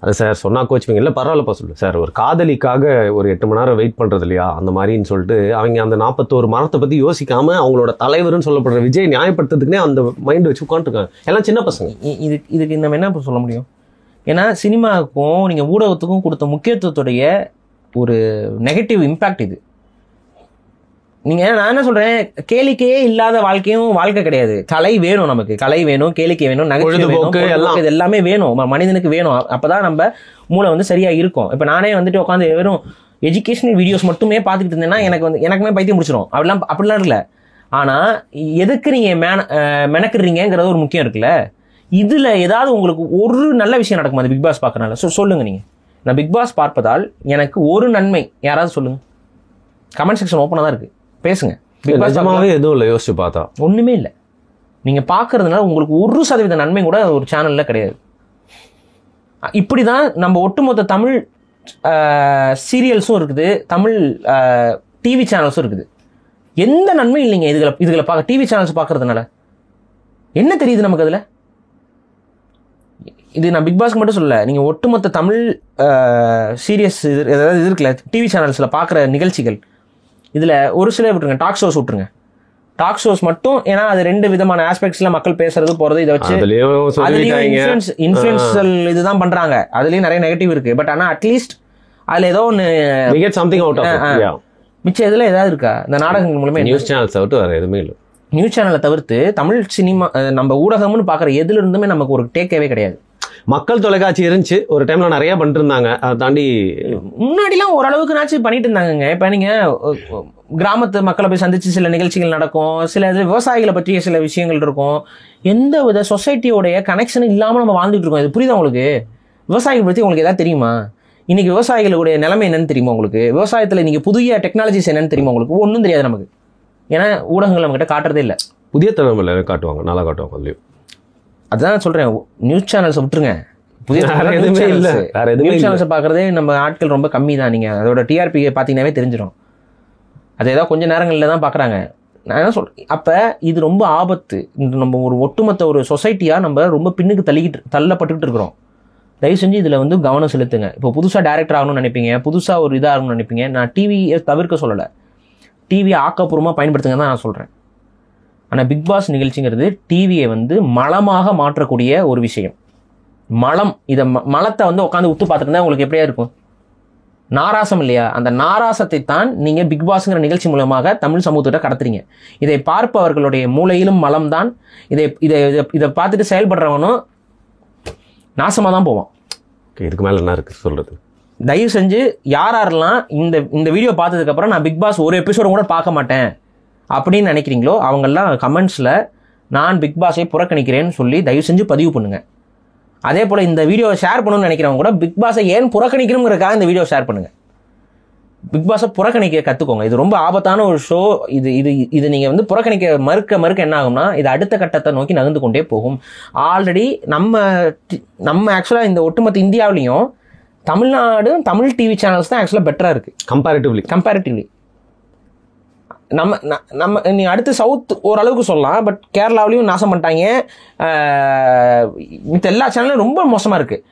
அது சார் சொன்னால் கோச்சுவீங்க, இல்லை பரவாயில்லப்பா சொல்லு சார், ஒரு காதலிக்காக ஒரு 8 மணி நேரம் வெயிட் பண்ணுறது இல்லையா அந்த மாதிரின்னு சொல்லிட்டு அவங்க அந்த 41 மரத்தை பற்றி யோசிக்காமல் அவங்களோட தலைவர்னு சொல்லப்படுற விஜய் நியாயப்படுத்துறதுக்குனே அந்த மைண்ட் வச்சு உட்காந்துருக்காங்க. எல்லாம் சின்ன பசங்க. இதுக்கு நம்ம என்ன சொல்ல முடியும்? ஏன்னா சினிமாவுக்கும் நீங்கள் ஊடகத்துக்கும் கொடுத்த முக்கியத்துவத்துடைய ஒரு நெகட்டிவ் இம்பேக்ட் இது. நான் என்ன சொல்கிறேன், கேளிக்கையே இல்லாத வாழ்க்கை கிடையாது. கலை வேணும், நமக்கு கலை வேணும், கேளிக்கை வேணும், நகைச்சுவை எல்லாம், இது எல்லாமே வேணும், மனிதனுக்கு வேணும். அப்போ தான் நம்ம மூளை வந்து சரியாக இருக்கும். இப்போ நானே வந்துட்டு உட்காந்து வெறும் எஜுகேஷனல் வீடியோஸ் மட்டுமே பார்த்துக்கிட்டு இருந்தேன்னா எனக்குமே பைத்தியம் முடிச்சிடும். அப்படிலாம் இல்லை. ஆனால் எதுக்கு நீங்கள் மெனக்குறீங்கிறது ஒரு முக்கியம் இருக்குல்ல. இதில் ஏதாவது உங்களுக்கு ஒரு நல்ல விஷயம் நடக்குமா அது பிக் பாஸ் பார்க்கறனால? சொல்லுங்கள். நீங்கள் நான் பிக் பாஸ் பார்ப்பதால் எனக்கு ஒரு நன்மை யாராவது சொல்லுங்கள். கமெண்ட் செக்ஷன் ஓப்பனாக தான் இருக்குது, பேசுங்க. நிஜமாவே எதுவும் இல்லை, யோசிச்சு பார்த்தா ஒன்றுமே இல்லை. நீங்கள் பார்க்கறதுனால உங்களுக்கு 1% நன்மை கூட ஒரு சேனலில் கிடையாது. இப்படி தான் நம்ம ஒட்டுமொத்த தமிழ் சீரியல்ஸும் இருக்குது, தமிழ் டிவி சேனல்ஸும் இருக்குது. எந்த நன்மையும் இல்லைங்க இதுகளை பார்க்க. டிவி சேனல்ஸ் பார்க்கறதுனால என்ன தெரியுது நமக்கு? அதில் இது நான் பிக் பாஸ்க்கு மட்டும் சொல்லல, நீங்கள் ஒட்டுமொத்த தமிழ் சீரியஸ் ஏதாவது இது இருக்குல்ல, டிவி சேனல்ஸில் பார்க்குற நிகழ்ச்சிகள், இதில் ஒரு சில விட்டுருங்க, டாக் ஷோஸ் விட்டுருங்க. டாக் ஷோஸ் மட்டும், ஏன்னா அது 2 விதமான ஆஸ்பெக்ட்ஸில் மக்கள் பேசுறது போகிறது, இதை வச்சு அதுலேயும் இன்ஃப்ளூயன்ஷியல் இதுதான் பண்ணுறாங்க. அதுலேயும் நிறைய நெகட்டிவ் இருக்குது. பட் ஆனால் அட்லீஸ்ட் அதில் ஏதோ ஒன்று மிச்சம் இதில் ஏதாவது இருக்கா? இந்த நாடகங்கள் மூலமே நியூஸ் சேனல்ஸ் தவிர்த்து வேறு எதுவுமே இல்லை. நியூஸ் சேனலை தவிர்த்து தமிழ் சினிமா நம்ம ஊடகம்னு பார்க்குற எதுல இருந்துமே நமக்கு ஒரு டேக்கவே கிடையாது. மக்கள் தொலைக்காட்சி இருந்துச்சு ஒரு டைம்ல, நிறைய பண்ணிட்டு இருந்தாங்க. அதை தாண்டி முன்னாடிலாம் ஓரளவுக்குனாச்சும் பண்ணிட்டு இருந்தாங்க. இப்போ நீங்கள் கிராமத்து மக்களை போய் சந்திச்சு சில நிகழ்ச்சிகள் நடக்கும், சில இது விவசாயிகளை பற்றிய சில விஷயங்கள் இருக்கும். எந்த வித சொசைட்டியோடைய கனெக்ஷனும் இல்லாமல் நம்ம வாழ்ந்துட்டு இருக்கோம். இது புரியுதா உங்களுக்கு? விவசாயிகள் பற்றி உங்களுக்கு எதாவது தெரியுமா? இன்னைக்கு விவசாயிகளுடைய நிலைமை என்னன்னு தெரியுமா உங்களுக்கு? விவசாயத்தில் இன்னைக்கு புதிய டெக்னாலஜிஸ் என்னன்னு தெரியுமா உங்களுக்கு? ஒன்றும் தெரியாது நமக்கு. ஏன்னா ஊடகங்கள் நம்மகிட்ட காட்டுறதே இல்லை. புதிய தலைமுறை காட்டுவாங்க, நல்லா காட்டுவாங்க. அதுலயும் அதுதான் சொல்றேன், நியூஸ் சேனல்ஸை விட்டுருங்க. புதிய எதுவுமே இல்லை, நியூஸ் சேனல்ஸை பார்க்குறதே நம்ம ஆட்கள் ரொம்ப கம்மி தான். நீங்கள் அதோட டிஆர்பி பார்த்தீங்கன்னாவே தெரிஞ்சிடும். அது ஏதாவது கொஞ்சம் நேரங்களில் தான் பார்க்குறாங்க. நான் என்ன சொல்கிறேன், அப்போ இது ரொம்ப ஆபத்து. நம்ம ஒரு ஒட்டுமொத்த ஒரு சொசைட்டியாக நம்ம ரொம்ப பின்னுக்கு தள்ளப்பட்டுக்கிட்டு இருக்கிறோம். தயவு செஞ்சு இதில் வந்து கவனம் செலுத்துங்க. இப்போ புதுசாக டேரக்டர் ஆகணும்னு நினைப்பீங்க, புதுசாக ஒரு இதாகணும்னு நினைப்பீங்க. நான் டிவியை தவிர்க்க சொல்லலை, டிவியை ஆக்கப்பூர்வமாக பயன்படுத்துங்க தான் நான் சொல்கிறேன். ஆனால் பிக் பாஸ் நிகழ்ச்சிங்கிறது டிவியை வந்து மலமாக மாற்றக்கூடிய ஒரு விஷயம். மலம், இதை மலத்தை வந்து உட்காந்து உத்து பார்த்துட்டு இருந்தால் உங்களுக்கு எப்படியா இருக்கும்? நாராசம் இல்லையா? அந்த நாராசத்தை தான் நீங்கள் பிக் பாஸ்ங்கிற நிகழ்ச்சி மூலமாக தமிழ் சமூகத்திட்ட கடத்துறீங்க. இதை பார்ப்பவர்களுடைய மூளையிலும் மலம் தான். இதை பார்த்துட்டு செயல்படுறவனும் நாசமாக தான் போவான். இதுக்கு மேலே என்ன இருக்குது சொல்கிறது? தயவு செஞ்சு யாரெல்லாம் இந்த வீடியோ பார்த்ததுக்கப்புறம் நான் பிக் பாஸ் ஒரு எபிசோடு கூட பார்க்க மாட்டேன் அப்படின்னு நினைக்கிறீங்களோ அவங்கெல்லாம் கமெண்ட்ஸில் நான் பிக் பாஸை புறக்கணிக்கிறேன்னு சொல்லி தயவு செஞ்சு பதிவு பண்ணுங்க. அதே போல் இந்த வீடியோவை ஷேர் பண்ணணும்னு நினைக்கிறவங்க கூட பிக் பாஸை ஏன் புறக்கணிக்கணுங்கிறதுக்காக இந்த வீடியோ ஷேர் பண்ணுங்கள். பிக் பாஸை புறக்கணிக்க கற்றுக்கோங்க. இது ரொம்ப ஆபத்தான ஒரு ஷோ. இது நீங்கள் வந்து புறக்கணிக்க மறுக்க என்ன ஆகும்னா, இது அடுத்த கட்டத்தை நோக்கி நகர்ந்து கொண்டே போகும். ஆல்ரெடி நம்ம ஆக்சுவலாக இந்த ஒட்டுமொத்த இந்தியாவிலையும் தமிழ்நாடு தமிழ் டிவி சேனல்ஸ் தான் ஆக்சுவலாக பெட்டராக இருக்குது கம்பேரிட்டிவ்லி. நம்ம நீ அடுத்து சவுத் ஓரளவுக்கு சொல்லலாம், பட் கேரளாவிலையும் நாசம் பண்ணிட்டாங்க. மித்த எல்லா சேனலும் ரொம்ப மோசமாக இருக்குது.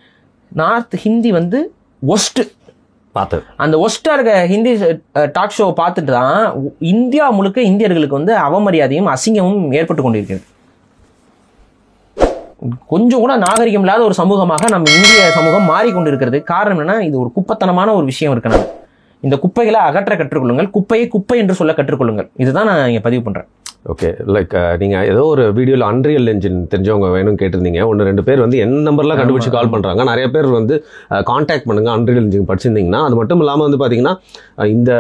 நார்த் ஹிந்தி வந்து ஒஸ்ட்டு பார்த்து அந்த ஒஸ்ட்டாக இருக்க ஹிந்தி டாக் ஷோ பார்த்துட்டு தான் இந்தியா முழுக்க இந்தியர்களுக்கு வந்து அவமரியாதையும் அசிங்கமும் ஏற்பட்டு கொண்டிருக்கிறது. கொஞ்சம் கூட நாகரிகம் இல்லாத ஒரு சமூகமாக நம்ம இந்திய சமூகம் மாறிக்கொண்டிருக்கிறது. காரணம் என்னன்னா, இது ஒரு குப்பத்தனமான ஒரு விஷயம் இருக்கணும். இந்த குப்பைகளை அகற்ற கற்றுக்கொள்ளுங்கள், குப்பையை குப்பை என்று சொல்ல கற்றுக்கொள்ளுங்கள். இதுதான் நான் இங்கே பதிவு பண்ணுறேன். ஓகே, லைக் நீங்கள் ஏதோ ஒரு வீடியோவில் அன்ரியல் என்ஜின் தெரிஞ்சவங்க வேணும்னு கேட்டிருந்தீங்க. 1-2 பேர் வந்து என் நம்பர்லாம் கண்டுபிடிச்சி கால் பண்ணுறாங்க. நிறைய பேர் வந்து கான்டாக்ட் பண்ணுங்கள் அன்ரியல் என்ஜின் படிச்சிருந்தீங்கன்னா. அது மட்டும் இல்லாமல் வந்து பார்த்தீங்கன்னா, இந்த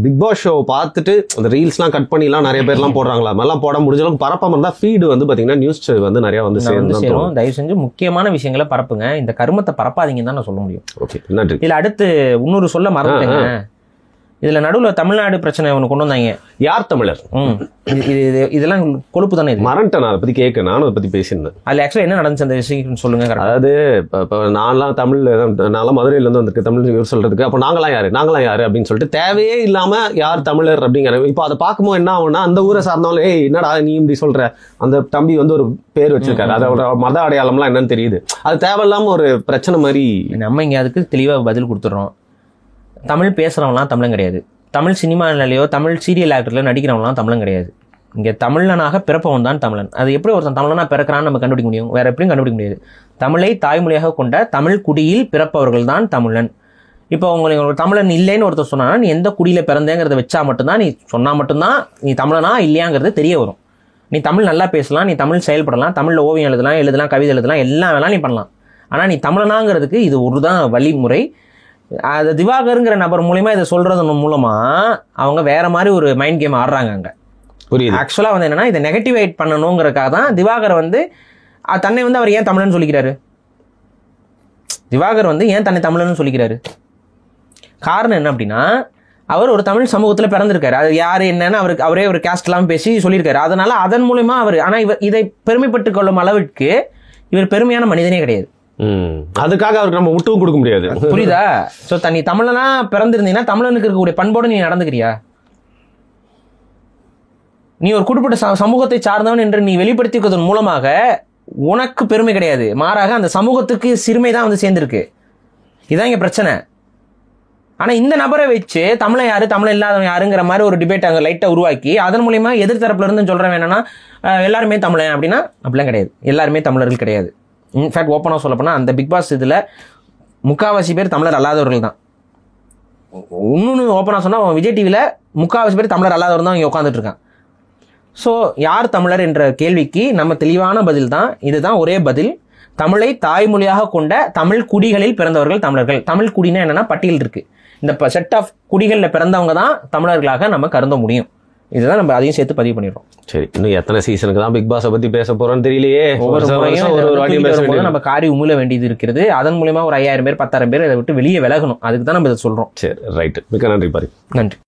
பிக் பாஸ் ஷோ பார்த்துட்டு அந்த ரீல்ஸ்லாம் கட் பண்ணிலாம் நிறைய பேர்லாம் போடுறாங்களா, அதெல்லாம் போட முடிஞ்ச அளவுக்கு பரப்பாம இருந்தால் ஃபீடு வந்து பார்த்தீங்கன்னா நியூஸ் வந்து நிறையா வந்து சேரும். தயவு செஞ்சு முக்கியமான விஷயங்களை பரப்புங்க, இந்த கருமத்தை பரப்பாதீங்கன்னு தான் நான் சொல்ல முடியும். ஓகே, நன்றி. இதில் அடுத்து இன்னொரு சொல்ல மறந்துட்டேங்க. இதில் நடுவில் தமிழ்நாடு பிரச்சனை ஒன்று கொண்டு வந்தாங்க. யார் தமிழர்? இதெல்லாம் கொழுப்பு தானே. இது மறந்துட்டேன், நான் அதை பற்றி கேட்க, நானும் அதை பற்றி பேசியிருந்தேன். அதில் ஆக்சுவலாக என்ன நடந்துச்சு அந்த விஷயம் சொல்லுங்க. அதாவது இப்போ நான்லாம் நான்லாம் மதுரையிலேருந்து வந்திருக்கு தமிழ் சொல்கிறதுக்கு. அப்போ நாங்களாம் யார் அப்படின்னு சொல்லிட்டு தேவையே இல்லாமல் யார் தமிழர் அப்படிங்கிற. இப்போ அதை பார்க்கும்போது என்ன ஆகும்னா, அந்த ஊரை சார்ந்தவங்களே ஏய் என்னடா நீ இப்படி சொல்கிற, அந்த தம்பி வந்து ஒரு பேர் வச்சிருக்காரு, அதோட மத அடையாளம்லாம் என்னன்னு தெரியுது. அது தேவையில்லாமல் ஒரு பிரச்சனை மாதிரி. நம்ம இங்கே அதுக்கு தெளிவாக பதில் கொடுத்துட்றோம். தமிழ் பேசுகிறவங்களாம் தமிழன் கிடையாது. தமிழ் சினிமாலையோ தமிழ் சீரியல் ஆக்டர்லையோ நடிக்கிறவங்களாம் தமிழன் கிடையாது. இங்கே தமிழனாக பிறப்பவன் தான் தமிழன். அது எப்படி ஒருத்தன் தமிழனாக பிறக்கிறான்னு நம்ம கண்டுபிடிக்க முடியும்? வேற எப்படியும் கண்டுபிடிக்க முடியாது. தமிழை தாய்மொழியாக கொண்ட தமிழ் குடியில் பிறப்பவர்கள் தான் தமிழன். இப்போ உங்களுக்கு தமிழன் இல்லைன்னு ஒருத்தர் சொன்னா, நீ எந்த குடியில் பிறந்தேங்கிறத வச்சா மட்டும்தான், நீ சொன்னால் மட்டும்தான் நீ தமிழனா இல்லையாங்கிறது தெரிய வரும். நீ தமிழ் நல்லா பேசலாம், நீ தமிழ் செயல்படலாம், தமிழில் ஓவியம் எழுதலாம், கவிதை எழுதலாம், எல்லாம் வேணாலும் நீ பண்ணலாம். ஆனால் நீ தமிழனாங்கிறதுக்கு இது ஒரு தான் வழிமுறை. அது திவாகருங்கிற நபர் மூலிமா இதை சொல்றது மூலமா அவங்க வேற மாதிரி ஒரு மைண்ட் கேம் ஆடுறாங்க அங்கே. புரியுது. ஆக்சுவலாக வந்து என்னன்னா, இதை நெகட்டிவேட் பண்ணணுங்கிறதுக்காக தான் திவாகர் வந்து தன்னை வந்து அவர் ஏன் தமிழன்னு சொல்லிக்கிறாரு. திவாகர் வந்து ஏன் தன்னை தமிழன்னு சொல்லிக்கிறாரு? காரணம் என்ன அப்படின்னா, அவர் ஒரு தமிழ் சமூகத்தில் பிறந்திருக்காரு. அது யார் என்னன்னு அவரே ஒரு கேஸ்ட் எல்லாம் பேசி சொல்லியிருக்காரு. அதனால அதன் மூலமா அவர், ஆனால் இதை பெருமைப்பட்டு கொள்ளும் அளவிற்கு இவர் பெருமையான மனிதனே கிடையாது. அதுக்காக அவருக்கு நம்ம விட்டும் கொடுக்க முடியாது. புரியுதா? ஸோ நீ தமிழனா பிறந்திருந்தீங்கன்னா தமிழனுக்கு இருக்கக்கூடிய பண்போடு நீ நடந்துக்கிறியா? நீ ஒரு குறிப்பிட்ட சமூகத்தை சார்ந்தவன் என்று நீ வெளிப்படுத்திக்கிறதன் மூலமாக உனக்கு பெருமை கிடையாது, மாறாக அந்த சமூகத்துக்கு சிறுமை தான் வந்து சேர்ந்துருக்கு. இதுதான் இங்கே பிரச்சனை. ஆனால் இந்த நபரை வச்சு தமிழை யாரு தமிழ் இல்லாதவன் யாருங்கிற மாதிரி ஒரு டிபேட் அங்கே லைட்டாக உருவாக்கி அதன் மூலியமா எதிர்த்தரப்புல இருந்து சொல்கிறேன் என்னன்னா எல்லாருமே தமிழன் அப்படின்னா அப்படிலாம் கிடையாது. எல்லாருமே தமிழர்கள் கிடையாது. இன்ஃபேக்ட் ஓப்பனாக சொல்ல போனால் அந்த பிக் பாஸ் இதில் முக்கால்வாசி பேர் தமிழர் அல்லாதவர்கள் தான். இன்னொன்று ஓப்பனாக சொன்னால் விஜய் டிவியில் முக்கால்வாசி பேர் தமிழர் அல்லாதவர் தான் இங்கே உட்காந்துட்டு இருக்கான். ஸோ யார் தமிழர் என்ற கேள்விக்கு நம்ம தெளிவான பதில் தான், இதுதான் ஒரே பதில். தமிழை தாய்மொழியாக கொண்ட தமிழ் குடிகளில் பிறந்தவர்கள் தமிழர்கள். தமிழ் குடினா என்னன்னா பட்டியல் இருக்கு. இந்த செட் ஆஃப் குடிகளில் பிறந்தவங்க தான் தமிழர்களாக நம்ம கருத முடியும். இதுதான் நம்ம அதையும் சேர்த்து பதிவு பண்ணிடுறோம். சரி, இன்னும் எத்தனை சீசனுக்கு தான் பிக் பாஸை பத்தி பேச போறோம்னு தெரியலையே. நம்ம காரி உமிழ வேண்டியது இருக்கிறது. அதன் மூலமா ஒரு 5000 பேர் 10,000 பேர் இதை விட்டு வெளியே விலகணும். அதுக்கு தான் நம்ம இதை சொல்றோம். சரி, ரைட். மிக்க நன்றி பாரி. நன்றி.